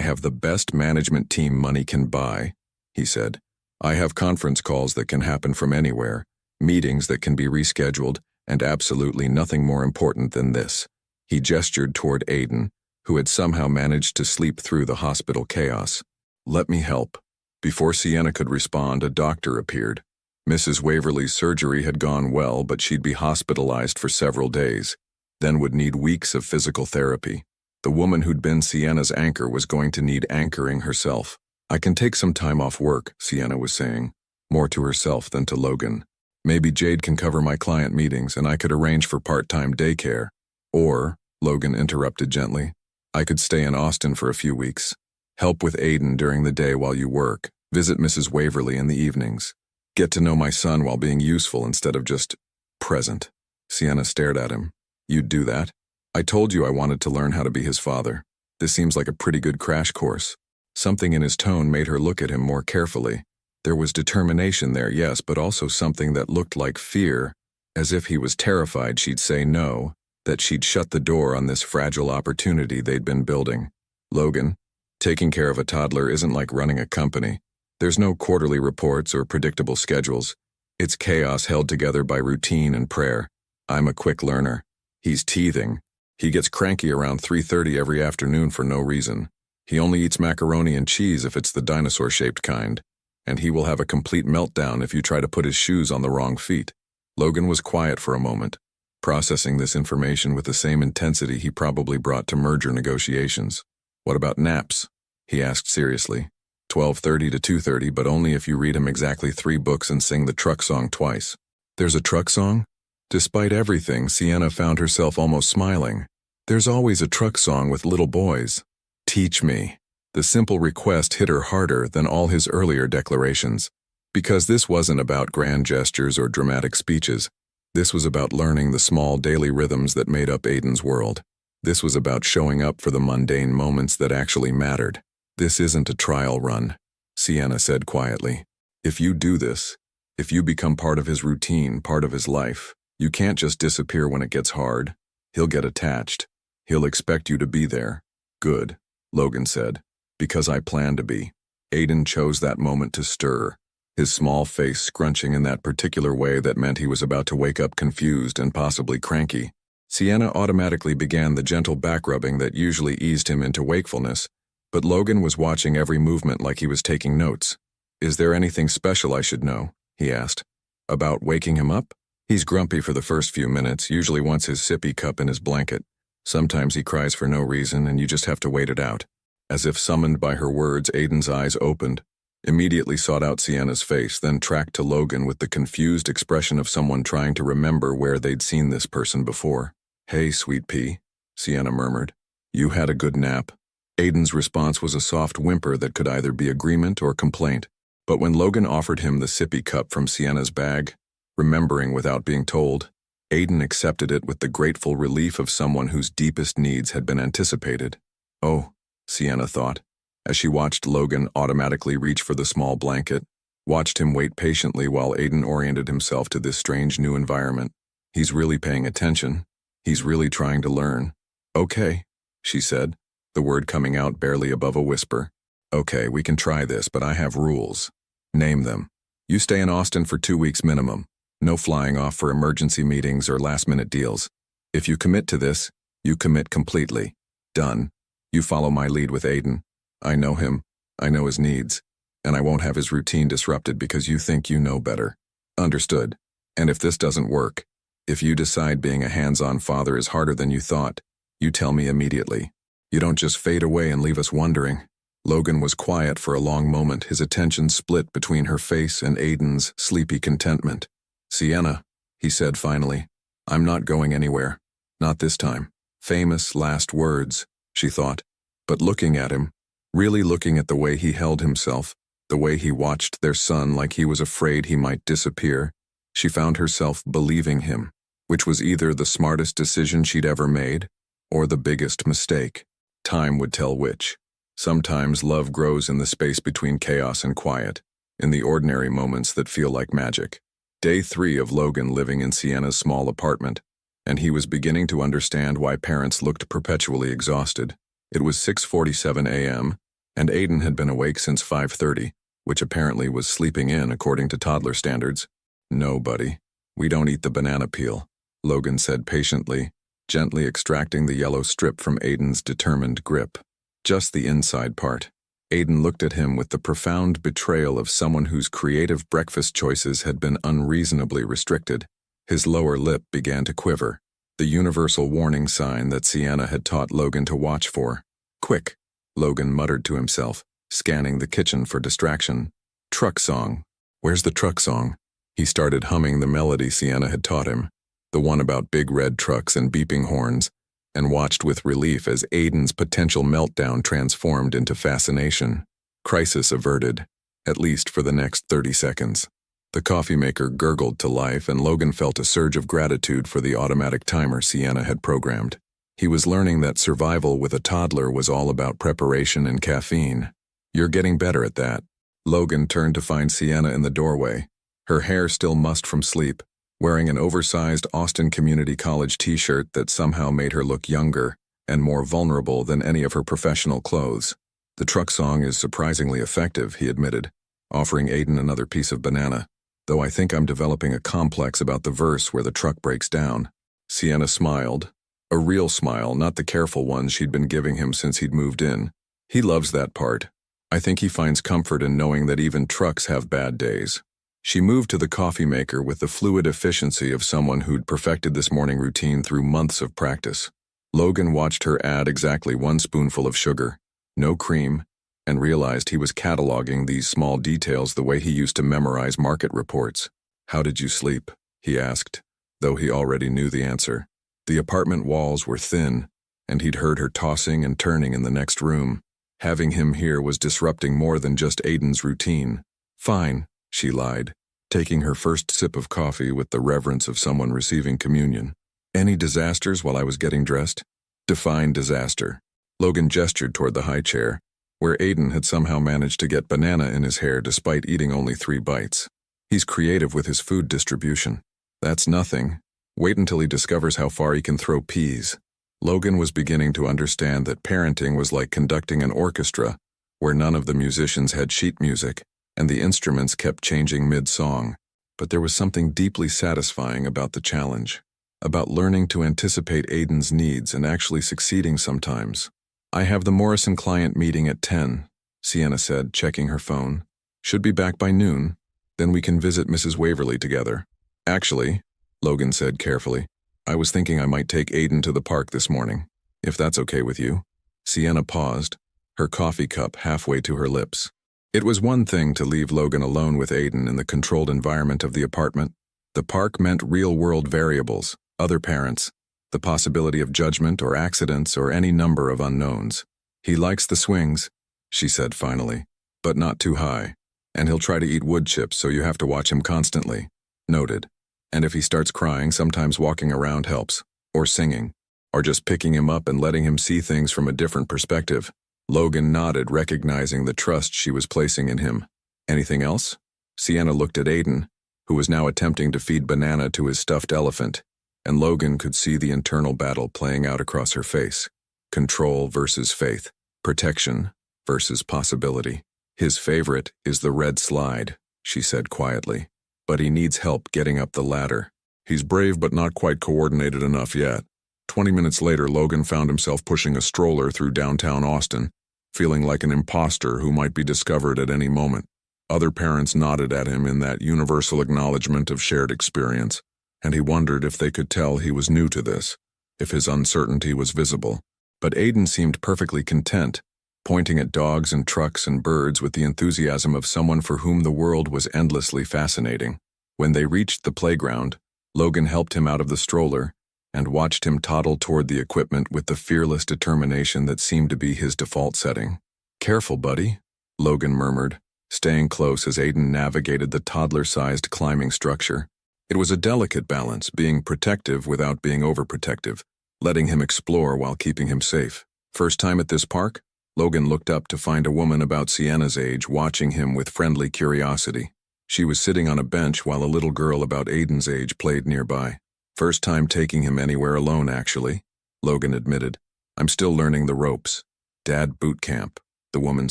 have the best management team money can buy, he said. I have conference calls that can happen from anywhere, meetings that can be rescheduled, and absolutely nothing more important than this. He gestured toward Aiden, who had somehow managed to sleep through the hospital chaos. Let me help. Before Sienna could respond, a doctor appeared. Mrs. Waverly's surgery had gone well, but she'd be hospitalized for several days, then would need weeks of physical therapy. The woman who'd been Sienna's anchor was going to need anchoring herself. I can take some time off work, Sienna was saying, more to herself than to Logan. Maybe Jade can cover my client meetings and I could arrange for part-time daycare. Or, Logan interrupted gently, I could stay in Austin for a few weeks. Help with Aiden during the day while you work. Visit Mrs. Waverly in the evenings. Get to know my son while being useful instead of just present. Sienna stared at him. You'd do that? I told you I wanted to learn how to be his father. This seems like a pretty good crash course. Something in his tone made her look at him more carefully. There was determination there, yes, but also something that looked like fear, as if he was terrified she'd say no, that she'd shut the door on this fragile opportunity they'd been building. Logan, taking care of a toddler isn't like running a company. There's no quarterly reports or predictable schedules. It's chaos held together by routine and prayer. I'm a quick learner. He's teething. He gets cranky around 3:30 every afternoon for no reason. He only eats macaroni and cheese if it's the dinosaur-shaped kind, and he will have a complete meltdown if you try to put his shoes on the wrong feet. Logan was quiet for a moment, processing this information with the same intensity he probably brought to merger negotiations. What about naps? He asked seriously. 12:30 to 2:30, but only if you read him exactly 3 books and sing the truck song twice. There's a truck song? Despite everything, Sienna found herself almost smiling. There's always a truck song with little boys. Teach me. The simple request hit her harder than all his earlier declarations. Because this wasn't about grand gestures or dramatic speeches. This was about learning the small daily rhythms that made up Aiden's world. This was about showing up for the mundane moments that actually mattered. This isn't a trial run, Sienna said quietly. If you do this, if you become part of his routine, part of his life, you can't just disappear when it gets hard. He'll get attached. He'll expect you to be there. Good, Logan said. Because I plan to be. Aiden chose that moment to stir, his small face scrunching in that particular way that meant he was about to wake up confused and possibly cranky. Sienna automatically began the gentle back-rubbing that usually eased him into wakefulness, but Logan was watching every movement like he was taking notes. Is there anything special I should know? He asked. About waking him up? He's grumpy for the first few minutes, usually wants his sippy cup in his blanket. Sometimes he cries for no reason and you just have to wait it out. As if summoned by her words, Aiden's eyes opened, immediately sought out Sienna's face, then tracked to Logan with the confused expression of someone trying to remember where they'd seen this person before. Hey, sweet pea, Sienna murmured. You had a good nap. Aiden's response was a soft whimper that could either be agreement or complaint. But when Logan offered him the sippy cup from Sienna's bag, remembering without being told, Aiden accepted it with the grateful relief of someone whose deepest needs had been anticipated. Oh, Sienna thought, as she watched Logan automatically reach for the small blanket, watched him wait patiently while Aiden oriented himself to this strange new environment. He's really paying attention. He's really trying to learn. Okay, she said, the word coming out barely above a whisper. Okay, we can try this, but I have rules. Name them. You stay in Austin for 2 weeks minimum. No flying off for emergency meetings or last-minute deals. If you commit to this, you commit completely. Done. You follow my lead with Aiden. I know him, I know his needs, and I won't have his routine disrupted because you think you know better. Understood. And if this doesn't work, if you decide being a hands-on father is harder than you thought, you tell me immediately. You don't just fade away and leave us wondering. Logan was quiet for a long moment, his attention split between her face and Aiden's sleepy contentment. "Sienna," he said finally, "I'm not going anywhere. Not this time." Famous last words, she thought. But looking at him, really looking at the way he held himself, the way he watched their son like he was afraid he might disappear, she found herself believing him, which was either the smartest decision she'd ever made or the biggest mistake. Time would tell which. Sometimes love grows in the space between chaos and quiet, in the ordinary moments that feel like magic. Day 3 of Logan living in Sienna's small apartment, and he was beginning to understand why parents looked perpetually exhausted. It was 6:47 a.m., and Aiden had been awake since 5:30, which apparently was sleeping in according to toddler standards. "No, buddy, we don't eat the banana peel," Logan said patiently, gently extracting the yellow strip from Aiden's determined grip. Just the inside part. Aiden looked at him with the profound betrayal of someone whose creative breakfast choices had been unreasonably restricted. His lower lip began to quiver, the universal warning sign that Sienna had taught Logan to watch for. "Quick," Logan muttered to himself, scanning the kitchen for distraction. "Truck song. Where's the truck song?" He started humming the melody Sienna had taught him, the one about big red trucks and beeping horns, and watched with relief as Aiden's potential meltdown transformed into fascination. Crisis averted, at least for the next 30 seconds. The coffee maker gurgled to life, and Logan felt a surge of gratitude for the automatic timer Sienna had programmed. He was learning that survival with a toddler was all about preparation and caffeine. "You're getting better at that." Logan turned to find Sienna in the doorway, her hair still mussed from sleep, wearing an oversized Austin Community College t-shirt that somehow made her look younger and more vulnerable than any of her professional clothes. "The truck song is surprisingly effective," he admitted, offering Aiden another piece of banana, "though I think I'm developing a complex about the verse where the truck breaks down." Sienna smiled, a real smile, not the careful one she'd been giving him since he'd moved in. "He loves that part. I think he finds comfort in knowing that even trucks have bad days." She moved to the coffee maker with the fluid efficiency of someone who'd perfected this morning routine through months of practice. Logan watched her add exactly 1 spoonful of sugar, no cream, and realized he was cataloging these small details the way he used to memorize market reports. "How did you sleep?" he asked, though he already knew the answer. The apartment walls were thin, and he'd heard her tossing and turning in the next room. Having him here was disrupting more than just Aiden's routine. "Fine," she lied, taking her first sip of coffee with the reverence of someone receiving communion. "Any disasters while I was getting dressed?" "Define disaster." Logan gestured toward the high chair, where Aiden had somehow managed to get banana in his hair despite eating only 3 bites. "He's creative with his food distribution." "That's nothing. Wait until he discovers how far he can throw peas." Logan was beginning to understand that parenting was like conducting an orchestra, where none of the musicians had sheet music, and the instruments kept changing mid-song. But there was something deeply satisfying about the challenge, about learning to anticipate Aiden's needs and actually succeeding sometimes. "I have the Morrison client meeting at 10, Sienna said, checking her phone. "Should be back by noon. Then we can visit Mrs. Waverly together." "Actually," Logan said carefully, "I was thinking I might take Aiden to the park this morning, if that's okay with you." Sienna paused, her coffee cup halfway to her lips. It was one thing to leave Logan alone with Aiden in the controlled environment of the apartment. The park meant real-world variables, other parents, the possibility of judgment or accidents or any number of unknowns. "He likes the swings," she said finally, "but not too high. And he'll try to eat wood chips, so you have to watch him constantly." "Noted. And if he starts crying, sometimes walking around helps, or singing, or just picking him up and letting him see things from a different perspective." Logan nodded, recognizing the trust she was placing in him. "Anything else?" Sienna looked at Aiden, who was now attempting to feed banana to his stuffed elephant, and Logan could see the internal battle playing out across her face. Control versus faith, protection versus possibility. "His favorite is the red slide," she said quietly, "but he needs help getting up the ladder. He's brave but not quite coordinated enough yet." 20 minutes later, Logan found himself pushing a stroller through downtown Austin, feeling like an imposter who might be discovered at any moment. Other parents nodded at him in that universal acknowledgement of shared experience, and he wondered if they could tell he was new to this, if his uncertainty was visible. But Aiden seemed perfectly content, pointing at dogs and trucks and birds with the enthusiasm of someone for whom the world was endlessly fascinating. When they reached the playground, Logan helped him out of the stroller and watched him toddle toward the equipment with the fearless determination that seemed to be his default setting. "Careful, buddy," Logan murmured, staying close as Aiden navigated the toddler-sized climbing structure. It was a delicate balance, being protective without being overprotective, letting him explore while keeping him safe. First time at this park? Logan looked up to find a woman about Sienna's age watching him with friendly curiosity. She was sitting on a bench while a little girl about Aiden's age played nearby. "First time taking him anywhere alone, actually," Logan admitted. "I'm still learning the ropes." "Dad boot camp," the woman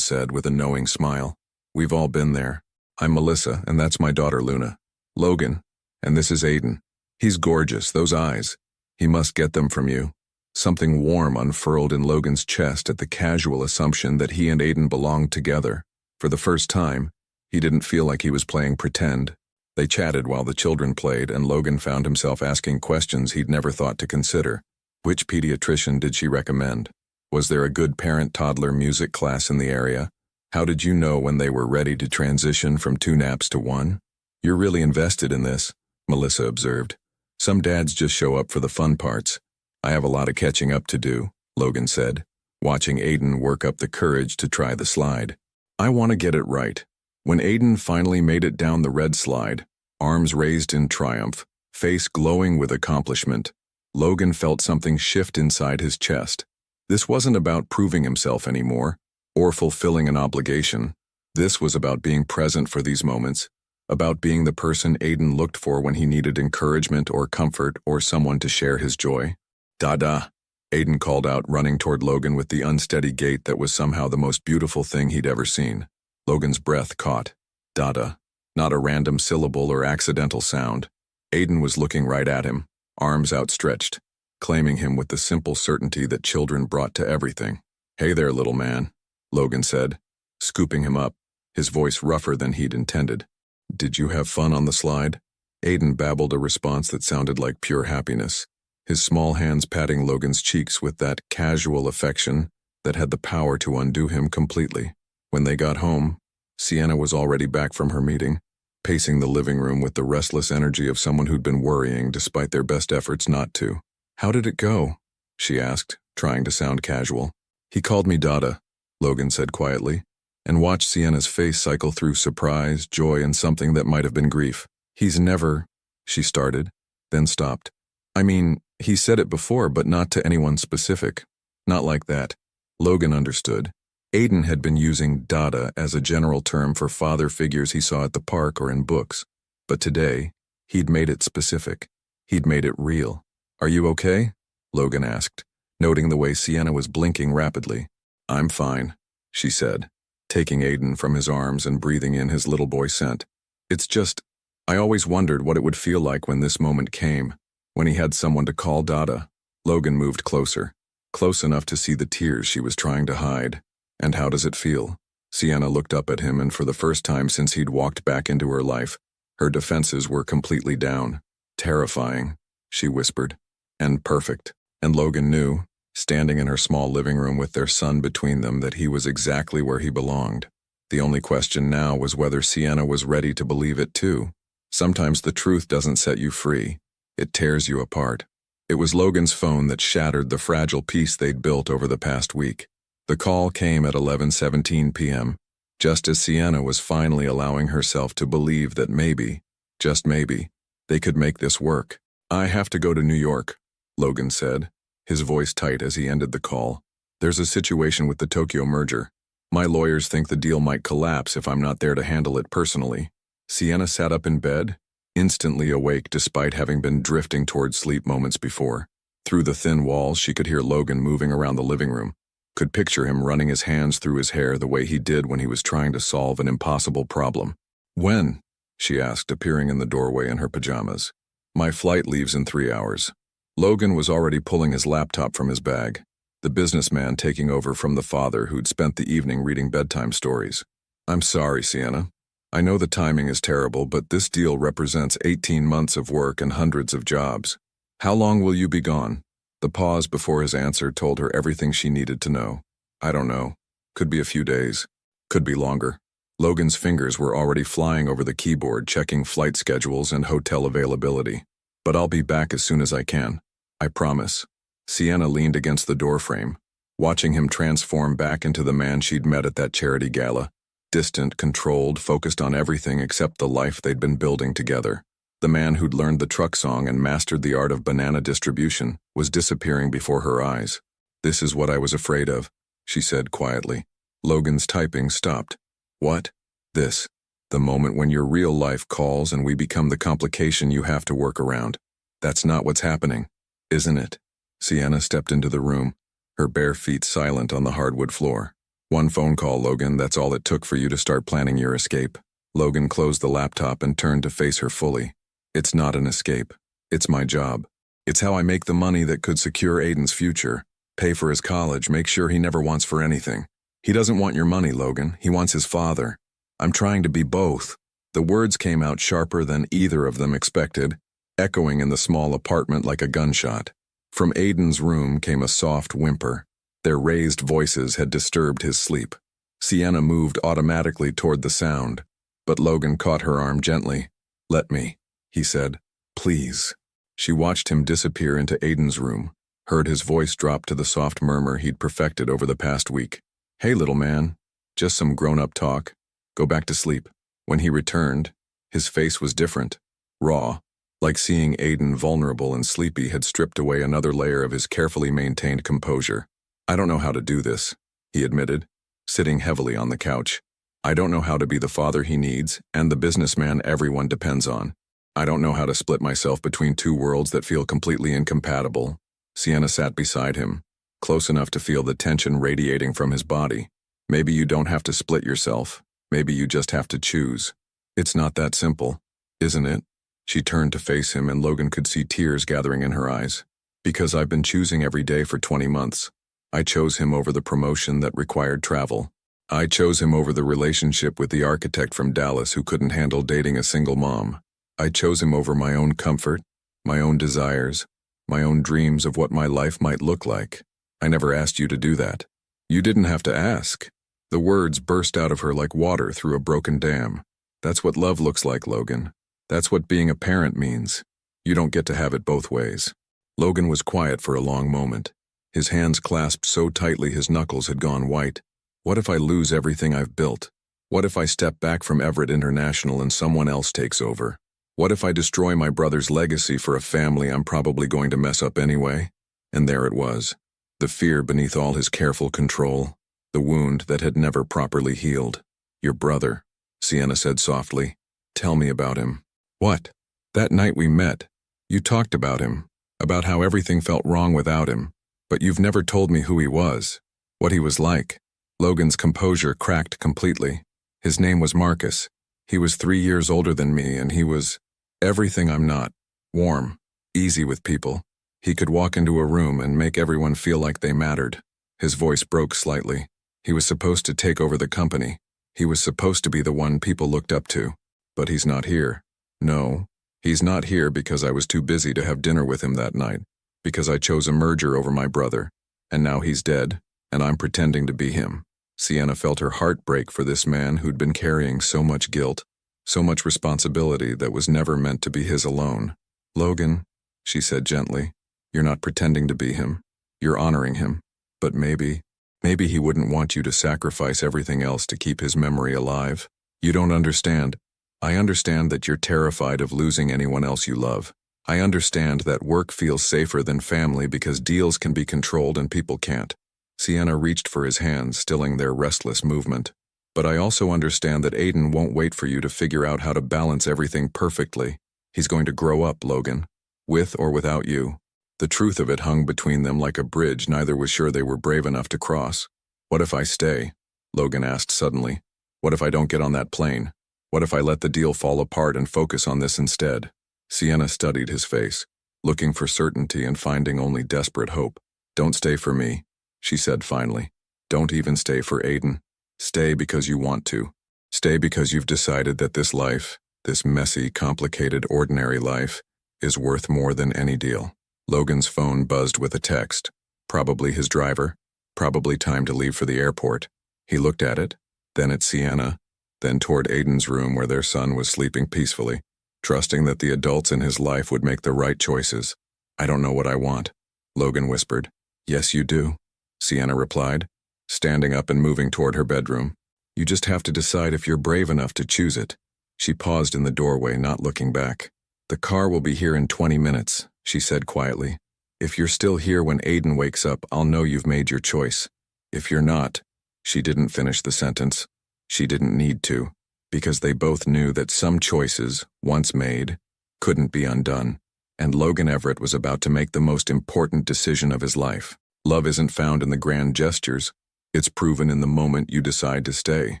said with a knowing smile. "We've all been there. I'm Melissa, and that's my daughter Luna. Logan, and this is Aiden. He's gorgeous, those eyes. He must get them from you." Something warm unfurled in Logan's chest at the casual assumption that he and Aiden belonged together. For the first time, he didn't feel like he was playing pretend. They chatted while the children played, and Logan found himself asking questions he'd never thought to consider. Which pediatrician did she recommend? Was there a good parent-toddler music class in the area? How did you know when they were ready to transition from 2 naps to 1? "You're really invested in this," Melissa observed. "Some dads just show up for the fun parts. I have a lot of catching up to do," Logan said, watching Aiden work up the courage to try the slide. "I want to get it right." When Aiden finally made it down the red slide, arms raised in triumph, face glowing with accomplishment, Logan felt something shift inside his chest. This wasn't about proving himself anymore, or fulfilling an obligation. This was about being present for these moments, about being the person Aiden looked for when he needed encouragement or comfort or someone to share his joy. "Dada," Aiden called out, running toward Logan with the unsteady gait that was somehow the most beautiful thing he'd ever seen. Logan's breath caught. Dada. Not a random syllable or accidental sound. Aiden was looking right at him, arms outstretched, claiming him with the simple certainty that children brought to everything. "Hey there, little man," Logan said, scooping him up, his voice rougher than he'd intended. "Did you have fun on the slide?" Aiden babbled a response that sounded like pure happiness, his small hands patting Logan's cheeks with that casual affection that had the power to undo him completely. When they got home, Sienna was already back from her meeting, pacing the living room with the restless energy of someone who'd been worrying despite their best efforts not to. "How did it go?" she asked, trying to sound casual. "He called me Dada," Logan said quietly, and watched Sienna's face cycle through surprise, joy, and something that might have been grief. "He's never," she started, then stopped. "I mean, he said it before, but not to anyone specific. Not like that." Logan understood. Aiden had been using Dada as a general term for father figures he saw at the park or in books, but today, he'd made it specific. He'd made it real. "Are you okay?" Logan asked, noting the way Sienna was blinking rapidly. "I'm fine," she said, taking Aiden from his arms and breathing in his little boy scent. "It's just, I always wondered what it would feel like when this moment came, when he had someone to call Dada." Logan moved closer, close enough to see the tears she was trying to hide. "And how does it feel?" Sienna looked up at him, and for the first time since he'd walked back into her life, her defenses were completely down. "Terrifying," she whispered. "And perfect." And Logan knew, standing in her small living room with their son between them, that he was exactly where he belonged. The only question now was whether Sienna was ready to believe it too. Sometimes the truth doesn't set you free. It tears you apart. It was Logan's phone that shattered the fragile peace they'd built over the past week. The call came at 11:17 p.m., just as Sienna was finally allowing herself to believe that maybe, just maybe, they could make this work. "I have to go to New York," Logan said, his voice tight as he ended the call. "There's a situation with the Tokyo merger. My lawyers think the deal might collapse if I'm not there to handle it personally." Sienna sat up in bed, instantly awake despite having been drifting toward sleep moments before. Through the thin walls, she could hear Logan moving around the living room, could picture him running his hands through his hair the way he did when he was trying to solve an impossible problem. "When?" she asked, appearing in the doorway in her pajamas. "My flight leaves in 3 hours." Logan was already pulling his laptop from his bag, the businessman taking over from the father who'd spent the evening reading bedtime stories. "I'm sorry, Sienna. I know the timing is terrible, but this deal represents 18 months of work and hundreds of jobs. How long will you be gone?" The pause before his answer told her everything she needed to know. "I don't know." Could be a few days. Could be longer. Logan's fingers were already flying over the keyboard, checking flight schedules and hotel availability. But I'll be back as soon as I can. I promise. Sienna leaned against the doorframe, watching him transform back into the man she'd met at that charity gala. Distant, controlled, focused on everything except the life they'd been building together. The man who'd learned the truck song and mastered the art of banana distribution was disappearing before her eyes. "This is what I was afraid of," she said quietly. Logan's typing stopped. "What?" "This. The moment when your real life calls and we become the complication you have to work around. That's not what's happening, isn't it?" Sienna stepped into the room, her bare feet silent on the hardwood floor. "One phone call, Logan, that's all it took for you to start planning your escape." Logan closed the laptop and turned to face her fully. "It's not an escape. It's my job. It's how I make the money that could secure Aiden's future, pay for his college, make sure he never wants for anything. He doesn't want your money, Logan. He wants his father. I'm trying to be both." The words came out sharper than either of them expected, echoing in the small apartment like a gunshot. From Aiden's room came a soft whimper. Their raised voices had disturbed his sleep. Sienna moved automatically toward the sound, but Logan caught her arm gently. "Let me," he said. "Please." She watched him disappear into Aiden's room, heard his voice drop to the soft murmur he'd perfected over the past week. "Hey, little man. Just some grown-up talk. Go back to sleep." When he returned, his face was different, raw, like seeing Aiden vulnerable and sleepy had stripped away another layer of his carefully maintained composure. "I don't know how to do this," he admitted, sitting heavily on the couch. "I don't know how to be the father he needs and the businessman everyone depends on. I don't know how to split myself between two worlds that feel completely incompatible." Sienna sat beside him, close enough to feel the tension radiating from his body. "Maybe you don't have to split yourself. Maybe you just have to choose. It's not that simple, isn't it?" She turned to face him and Logan could see tears gathering in her eyes. "Because I've been choosing every day for 20 months. I chose him over the promotion that required travel. I chose him over the relationship with the architect from Dallas who couldn't handle dating a single mom. I chose him over my own comfort, my own desires, my own dreams of what my life might look like. I never asked you to do that. You didn't have to ask." The words burst out of her like water through a broken dam. "That's what love looks like, Logan. That's what being a parent means. You don't get to have it both ways." Logan was quiet for a long moment, his hands clasped so tightly his knuckles had gone white. "What if I lose everything I've built? What if I step back from Everett International and someone else takes over? What if I destroy my brother's legacy for a family I'm probably going to mess up anyway?" And there it was, the fear beneath all his careful control, the wound that had never properly healed. "Your brother," Sienna said softly. "Tell me about him." "What?" "That night we met. You talked about him, about how everything felt wrong without him, but you've never told me who he was, what he was like." Logan's composure cracked completely. "His name was Marcus. He was 3 years older than me, and he was everything I'm not. Warm, easy with people. He could walk into a room and make everyone feel like they mattered." His voice broke slightly. "He was supposed to take over the company. He was supposed to be the one people looked up to. But he's not here. No, he's not here because I was too busy to have dinner with him that night, because I chose a merger over my brother, and now he's dead, and I'm pretending to be him." Sienna felt her heart break for this man who'd been carrying so much guilt, so much responsibility that was never meant to be his alone. "Logan," she said gently, "you're not pretending to be him. You're honoring him. But maybe he wouldn't want you to sacrifice everything else to keep his memory alive. You don't understand. I understand that you're terrified of losing anyone else you love. I understand that work feels safer than family because deals can be controlled and people can't." Sienna reached for his hand, stilling their restless movement. "But I also understand that Aiden won't wait for you to figure out how to balance everything perfectly. He's going to grow up, Logan, with or without you." The truth of it hung between them like a bridge neither was sure they were brave enough to cross. "What if I stay?" Logan asked suddenly. "What if I don't get on that plane? What if I let the deal fall apart and focus on this instead?" Sienna studied his face, looking for certainty and finding only desperate hope. "Don't stay for me," she said finally. "Don't even stay for Aiden. Stay because you want to. Stay because you've decided that this life, this messy, complicated, ordinary life, is worth more than any deal." Logan's phone buzzed with a text. Probably his driver. Probably time to leave for the airport. He looked at it, then at Sienna, then toward Aiden's room where their son was sleeping peacefully, trusting that the adults in his life would make the right choices. "I don't know what I want," Logan whispered. "Yes, you do," Sienna replied, standing up and moving toward her bedroom. "You just have to decide if you're brave enough to choose it." She paused in the doorway, not looking back. "The car will be here in 20 minutes, she said quietly. "If you're still here when Aiden wakes up, I'll know you've made your choice. If you're not—" She didn't finish the sentence. She didn't need to, because they both knew that some choices, once made, couldn't be undone. And Logan Everett was about to make the most important decision of his life. Love isn't found in the grand gestures. It's proven in the moment you decide to stay.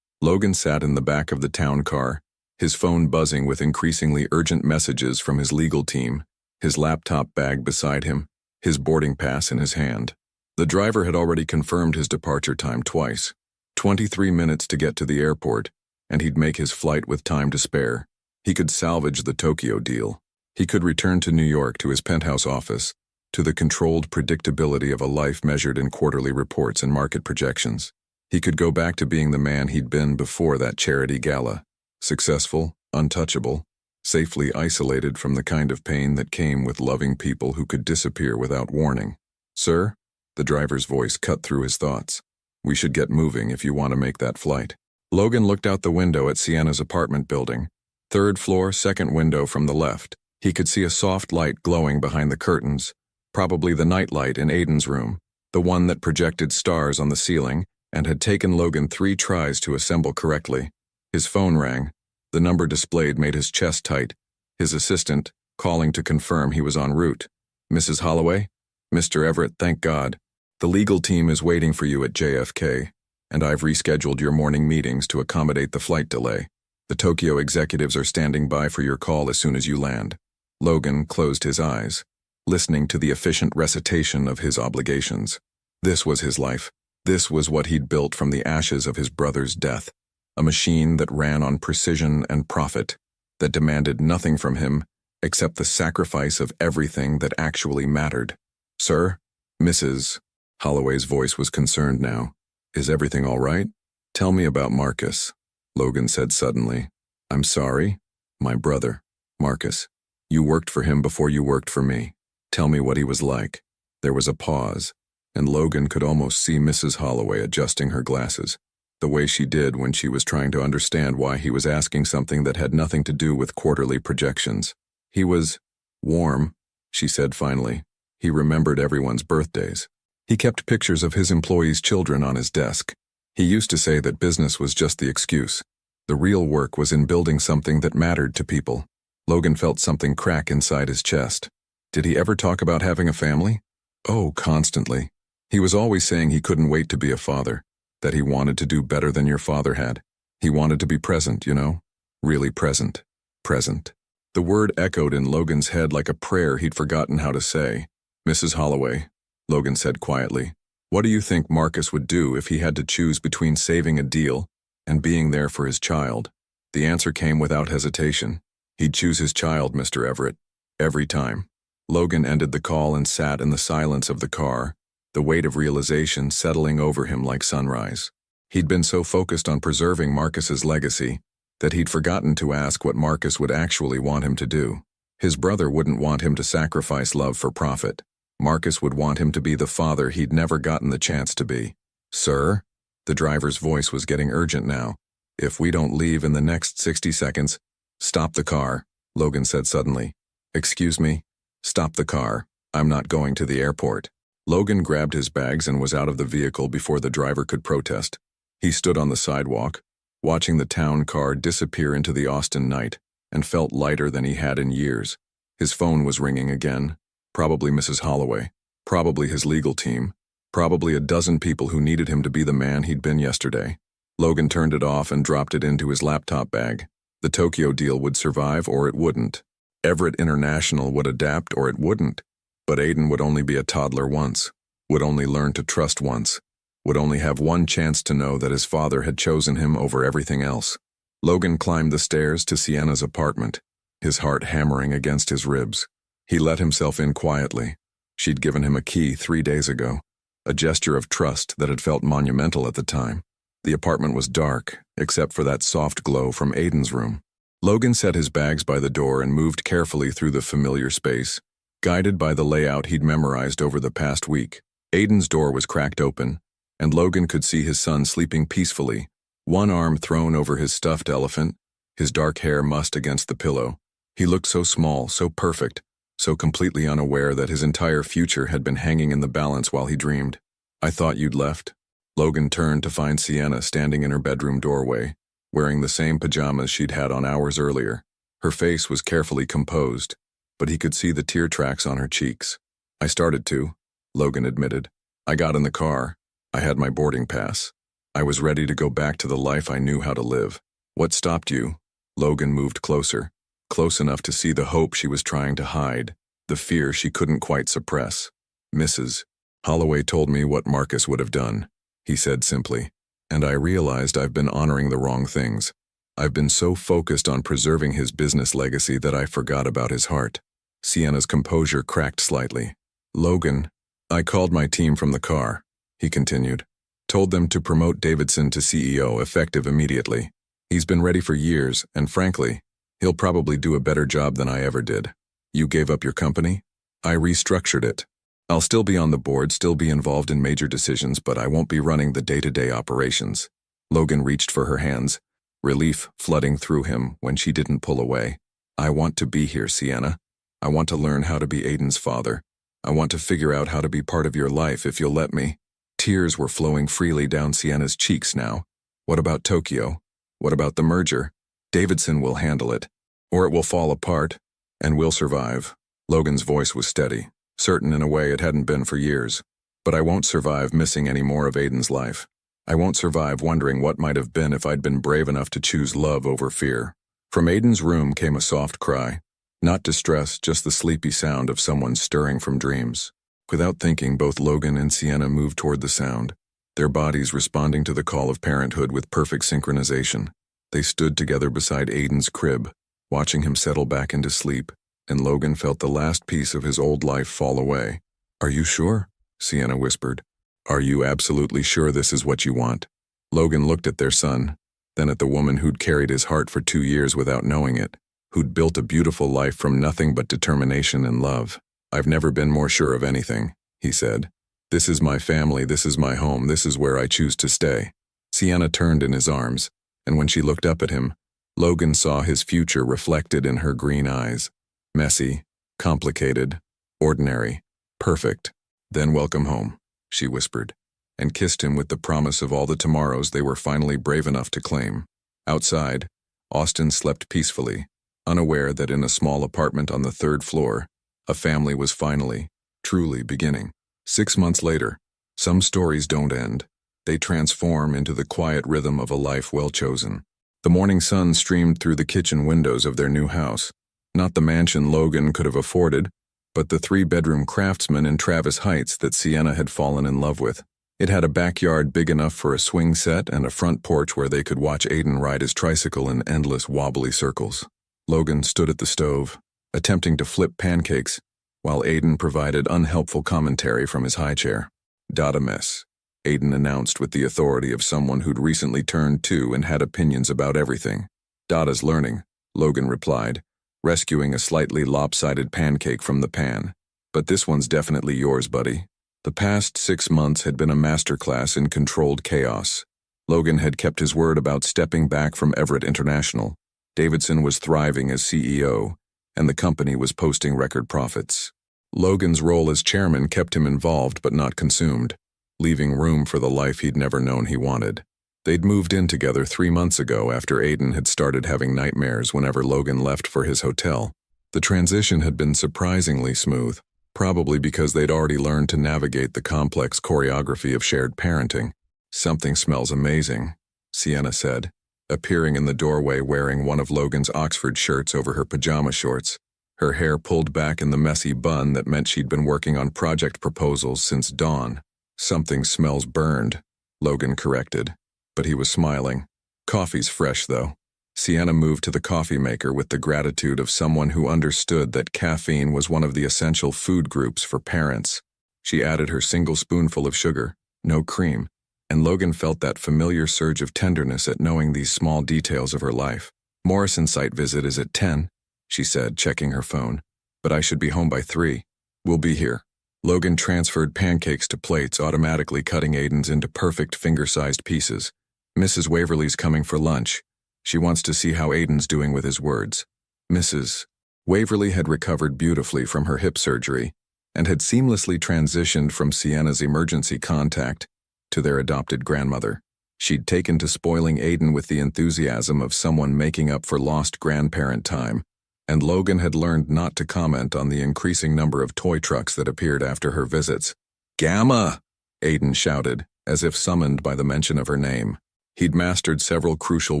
Logan sat in the back of the town car, his phone buzzing with increasingly urgent messages from his legal team, his laptop bag beside him, his boarding pass in his hand. The driver had already confirmed his departure time twice. 23 minutes to get to the airport, and he'd make his flight with time to spare. He could salvage the Tokyo deal. He could return to New York, to his penthouse office, to the controlled predictability of a life measured in quarterly reports and market projections. He could go back to being the man he'd been before that charity gala. Successful, untouchable, safely isolated from the kind of pain that came with loving people who could disappear without warning. "Sir?" The driver's voice cut through his thoughts. "We should get moving if you want to make that flight." Logan looked out the window at Sienna's apartment building. 3rd floor, 2nd window from the left. He could see a soft light glowing behind the curtains, probably the night light in Aiden's room, the one that projected stars on the ceiling and had taken Logan 3 tries to assemble correctly. His phone rang. The number displayed made his chest tight. His assistant, calling to confirm he was en route. "Mrs. Holloway?" "Mr. Everett, thank God. The legal team is waiting for you at JFK, and I've rescheduled your morning meetings to accommodate the flight delay. The Tokyo executives are standing by for your call as soon as you land." Logan closed his eyes, listening to the efficient recitation of his obligations. This was his life. This was what he'd built from the ashes of his brother's death. A machine that ran on precision and profit, that demanded nothing from him except the sacrifice of everything that actually mattered. "Sir?" "Mrs." Holloway's voice was concerned now. "Is everything all right? Tell me about Marcus," Logan said suddenly. "I'm sorry? My brother, Marcus. You worked for him before you worked for me. Tell me what he was like." There was a pause, and Logan could almost see Mrs. Holloway adjusting her glasses, the way she did when she was trying to understand why he was asking something that had nothing to do with quarterly projections. "He was warm," she said finally. "He remembered everyone's birthdays. He kept pictures of his employees' children on his desk. He used to say that business was just the excuse. The real work was in building something that mattered to people." Logan felt something crack inside his chest. Did he ever talk about having a family? Oh, constantly. He was always saying he couldn't wait to be a father, that he wanted to do better than your father had. He wanted to be present, you know? Really present. Present. The word echoed in Logan's head like a prayer he'd forgotten how to say. "Mrs. Holloway," Logan said quietly, "what do you think Marcus would do if he had to choose between saving a deal and being there for his child?" The answer came without hesitation. "He'd choose his child, Mr. Everett. Every time." Logan ended the call and sat in the silence of the car, the weight of realization settling over him like sunrise. He'd been so focused on preserving Marcus's legacy that he'd forgotten to ask what Marcus would actually want him to do. His brother wouldn't want him to sacrifice love for profit. Marcus would want him to be the father he'd never gotten the chance to be. "Sir?" The driver's voice was getting urgent now. "If we don't leave in the next 60 seconds, stop the car," Logan said suddenly. "Excuse me? Stop the car. I'm not going to the airport." Logan grabbed his bags and was out of the vehicle before the driver could protest. He stood on the sidewalk, watching the town car disappear into the Austin night, and felt lighter than he had in years. His phone was ringing again. Probably Mrs. Holloway. Probably his legal team. Probably a dozen people who needed him to be the man he'd been yesterday. Logan turned it off and dropped it into his laptop bag. The Tokyo deal would survive or it wouldn't. Everett International would adapt or it wouldn't. But Aiden would only be a toddler once, would only learn to trust once, would only have one chance to know that his father had chosen him over everything else. Logan climbed the stairs to Sienna's apartment, his heart hammering against his ribs. He let himself in quietly. She'd given him a key 3 days ago, a gesture of trust that had felt monumental at the time. The apartment was dark, except for that soft glow from Aiden's room. Logan set his bags by the door and moved carefully through the familiar space, guided by the layout he'd memorized over the past week. Aiden's door was cracked open, and Logan could see his son sleeping peacefully, one arm thrown over his stuffed elephant, his dark hair mussed against the pillow. He looked so small, so perfect, so completely unaware that his entire future had been hanging in the balance while he dreamed. "I thought you'd left." Logan turned to find Sienna standing in her bedroom doorway, wearing the same pajamas she'd had on hours earlier. Her face was carefully composed, but he could see the tear tracks on her cheeks. "I started to," Logan admitted. "I got in the car. I had my boarding pass. I was ready to go back to the life I knew how to live." "What stopped you?" Logan moved closer, close enough to see the hope she was trying to hide, the fear she couldn't quite suppress. "Mrs. Holloway told me what Marcus would have done," he said simply, "and I realized I've been honoring the wrong things. I've been so focused on preserving his business legacy that I forgot about his heart." Sienna's composure cracked slightly. "Logan, I called my team from the car," he continued. "Told them to promote Davidson to CEO effective immediately. He's been ready for years, and frankly, he'll probably do a better job than I ever did. You gave up your company? I restructured it. I'll still be on the board, still be involved in major decisions, but I won't be running the day-to-day operations." Logan reached for her hands, relief flooding through him when she didn't pull away. "I want to be here, Sienna. I want to learn how to be Aiden's father. I want to figure out how to be part of your life if you'll let me." Tears were flowing freely down Sienna's cheeks now. "What about Tokyo? What about the merger? Davidson will handle it, or it will fall apart, and we'll survive." Logan's voice was steady, certain in a way it hadn't been for years. "But I won't survive missing any more of Aiden's life. I won't survive wondering what might have been if I'd been brave enough to choose love over fear." From Aiden's room came a soft cry. Not distress, just the sleepy sound of someone stirring from dreams. Without thinking, both Logan and Sienna moved toward the sound, their bodies responding to the call of parenthood with perfect synchronization. They stood together beside Aiden's crib, watching him settle back into sleep, and Logan felt the last piece of his old life fall away. "Are you sure?" Sienna whispered. "Are you absolutely sure this is what you want?" Logan looked at their son, then at the woman who'd carried his heart for 2 years without knowing it, who'd built a beautiful life from nothing but determination and love. "I've never been more sure of anything," he said. "This is my family, this is my home, this is where I choose to stay." Sienna turned in his arms, and when she looked up at him, Logan saw his future reflected in her green eyes. Messy, complicated, ordinary, perfect. "Then welcome home," she whispered, and kissed him with the promise of all the tomorrows they were finally brave enough to claim. Outside, Austin slept peacefully, unaware that in a small apartment on the 3rd floor, a family was finally, truly beginning. 6 months later, some stories don't end. They transform into the quiet rhythm of a life well chosen. The morning sun streamed through the kitchen windows of their new house. Not the mansion Logan could have afforded, but the 3-bedroom craftsman in Travis Heights that Sienna had fallen in love with. It had a backyard big enough for a swing set and a front porch where they could watch Aiden ride his tricycle in endless wobbly circles. Logan stood at the stove, attempting to flip pancakes, while Aiden provided unhelpful commentary from his high chair. "Dot a mess," Aiden announced with the authority of someone who'd recently turned 2 and had opinions about everything. "Dada's learning," Logan replied, rescuing a slightly lopsided pancake from the pan. "But this one's definitely yours, buddy." The past 6 months had been a masterclass in controlled chaos. Logan had kept his word about stepping back from Everett International. Davidson was thriving as CEO, and the company was posting record profits. Logan's role as chairman kept him involved but not consumed, leaving room for the life he'd never known he wanted. They'd moved in together 3 months ago after Aiden had started having nightmares whenever Logan left for his hotel. The transition had been surprisingly smooth, probably because they'd already learned to navigate the complex choreography of shared parenting. "Something smells amazing," Sienna said, appearing in the doorway wearing one of Logan's Oxford shirts over her pajama shorts, her hair pulled back in the messy bun that meant she'd been working on project proposals since dawn. "Something smells burned," Logan corrected, but he was smiling. "Coffee's fresh, though." Sienna moved to the coffee maker with the gratitude of someone who understood that caffeine was one of the essential food groups for parents. She added her single spoonful of sugar, no cream, and Logan felt that familiar surge of tenderness at knowing these small details of her life. "Morrison's site visit is at 10, she said, checking her phone. "But I should be home by 3. We'll be here." Logan transferred pancakes to plates, automatically cutting Aiden's into perfect finger-sized pieces. "Mrs. Waverly's coming for lunch. She wants to see how Aiden's doing with his words." Mrs. Waverly had recovered beautifully from her hip surgery and had seamlessly transitioned from Sienna's emergency contact to their adopted grandmother. She'd taken to spoiling Aiden with the enthusiasm of someone making up for lost grandparent time, and Logan had learned not to comment on the increasing number of toy trucks that appeared after her visits. "Gamma!" Aiden shouted, as if summoned by the mention of her name. He'd mastered several crucial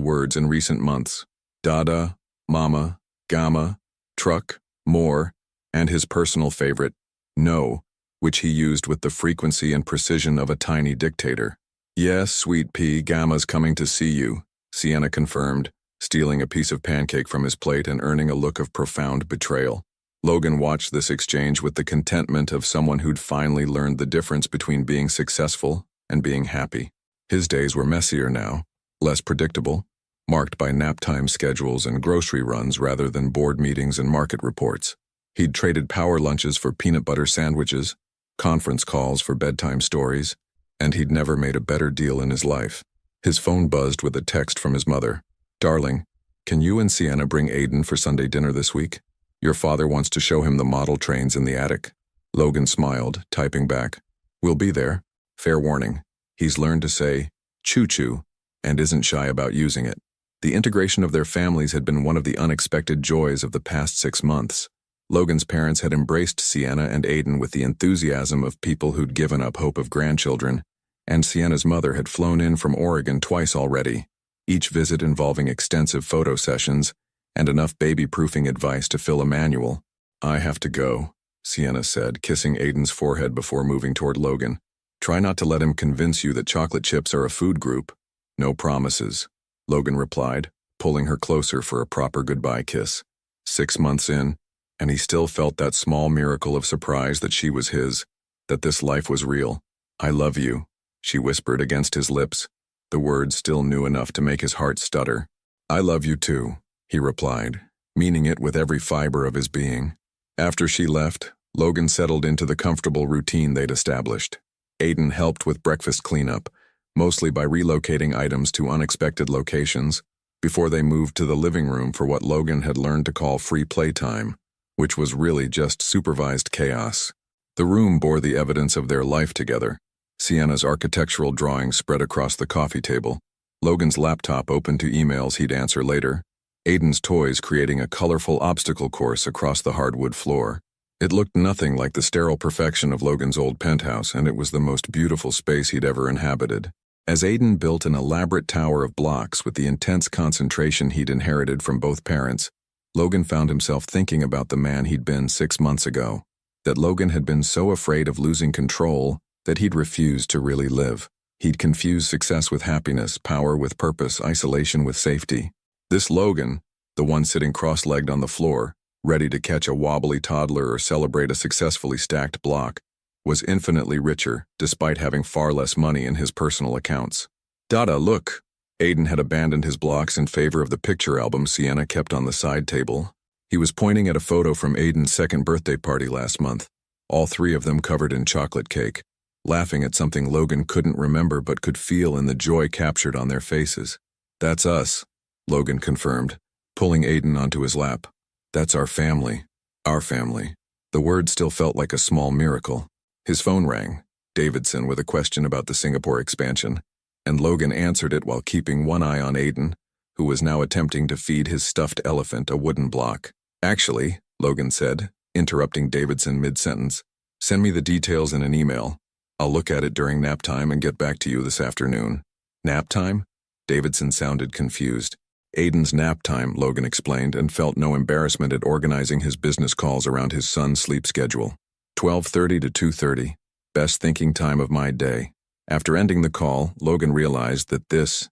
words in recent months: Dada, Mama, Gamma, Truck, More, and his personal favorite, No, which he used with the frequency and precision of a tiny dictator. "Yes, sweet pea, Gamma's coming to see you," Sienna confirmed, stealing a piece of pancake from his plate and earning a look of profound betrayal. Logan watched this exchange with the contentment of someone who'd finally learned the difference between being successful and being happy. His days were messier now, less predictable, marked by nap-time schedules and grocery runs rather than board meetings and market reports. He'd traded power lunches for peanut butter sandwiches, conference calls for bedtime stories, and he'd never made a better deal in his life. His phone buzzed with a text from his mother. "Darling, can you and Sienna bring Aiden for Sunday dinner this week? Your father wants to show him the model trains in the attic." Logan smiled, typing back, "We'll be there. Fair warning, he's learned to say choo-choo and isn't shy about using it." The integration of their families had been one of the unexpected joys of the past 6 months. Logan's parents had embraced Sienna and Aiden with the enthusiasm of people who'd given up hope of grandchildren, and Sienna's mother had flown in from Oregon twice already, each visit involving extensive photo sessions and enough baby-proofing advice to fill a manual. "I have to go," Sienna said, kissing Aiden's forehead before moving toward Logan. "Try not to let him convince you that chocolate chips are a food group." "No promises," Logan replied, pulling her closer for a proper goodbye kiss. 6 months in, and he still felt that small miracle of surprise that she was his, that this life was real. "I love you," she whispered against his lips, the words still new enough to make his heart stutter. "I love you too," he replied, meaning it with every fiber of his being. After she left, Logan settled into the comfortable routine they'd established. Aiden helped with breakfast cleanup, mostly by relocating items to unexpected locations, before they moved to the living room for what Logan had learned to call free playtime, which was really just supervised chaos. The room bore the evidence of their life together. Sienna's architectural drawings spread across the coffee table, Logan's laptop open to emails he'd answer later, Aiden's toys creating a colorful obstacle course across the hardwood floor. It looked nothing like the sterile perfection of Logan's old penthouse, and it was the most beautiful space he'd ever inhabited. As Aiden built an elaborate tower of blocks with the intense concentration he'd inherited from both parents, Logan found himself thinking about the man he'd been 6 months ago. That Logan had been so afraid of losing control that he'd refused to really live. He'd confused success with happiness, power with purpose, isolation with safety. This Logan, the one sitting cross-legged on the floor, ready to catch a wobbly toddler or celebrate a successfully stacked block, was infinitely richer, despite having far less money in his personal accounts. "Dada, look!" Aiden had abandoned his blocks in favor of the picture album Sienna kept on the side table. He was pointing at a photo from Aiden's second birthday party last month, all 3 of them covered in chocolate cake, laughing at something Logan couldn't remember but could feel in the joy captured on their faces. "That's us," Logan confirmed, pulling Aiden onto his lap. "That's our family. Our family." The word still felt like a small miracle. His phone rang, Davidson with a question about the Singapore expansion, and Logan answered it while keeping one eye on Aiden, who was now attempting to feed his stuffed elephant a wooden block. "Actually," Logan said, interrupting Davidson mid-sentence, "send me the details in an email. I'll look at it during nap time and get back to you this afternoon." "Nap time?" Davidson sounded confused. Aiden's nap time, Logan explained, and felt no embarrassment at organizing his business calls around his son's sleep schedule. 12:30 to 2:30, best thinking time of my day. After ending the call, Logan realized that this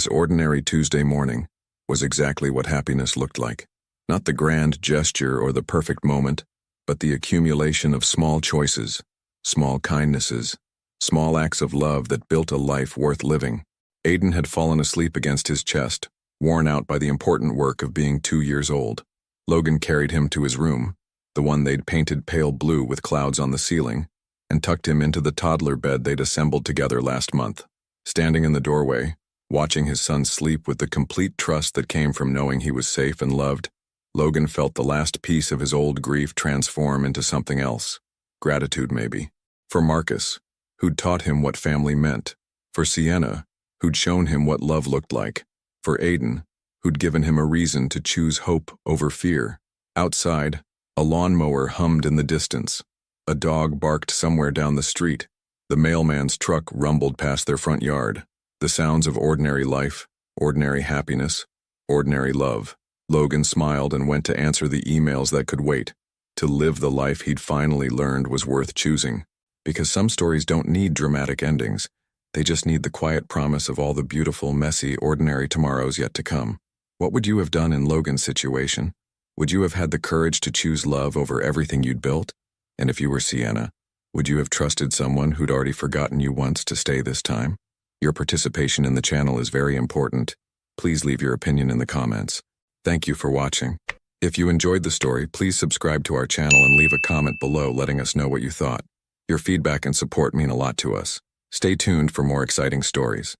ordinary Tuesday morning, was exactly what happiness looked like. Not the grand gesture or the perfect moment, but the accumulation of small choices, small kindnesses, Small acts of love that built a life worth living. Aiden had fallen asleep against his chest, worn out by the important work of being 2 years old. Logan carried him to his room, the one they'd painted pale blue with clouds on the ceiling, and tucked him into the toddler bed they'd assembled together last month. Standing in the doorway, watching his son sleep with the complete trust that came from knowing he was safe and loved, Logan felt the last piece of his old grief transform into something else. Gratitude, maybe. For Marcus, who'd taught him what family meant. For Sienna, who'd shown him what love looked like. For Aiden, who'd given him a reason to choose hope over fear. Outside, a lawnmower hummed in the distance. A dog barked somewhere down the street. The mailman's truck rumbled past their front yard. The sounds of ordinary life, ordinary happiness, ordinary love. Logan smiled and went to answer the emails that could wait. To live the life he'd finally learned was worth choosing. Because some stories don't need dramatic endings. They just need the quiet promise of all the beautiful, messy, ordinary tomorrows yet to come. What would you have done in Logan's situation? Would you have had the courage to choose love over everything you'd built? And if you were Sienna, would you have trusted someone who'd already forgotten you once to stay this time? Your participation in the channel is very important. Please leave your opinion in the comments. Thank you for watching. If you enjoyed the story, please subscribe to our channel and leave a comment below letting us know what you thought. Your feedback and support mean a lot to us. Stay tuned for more exciting stories.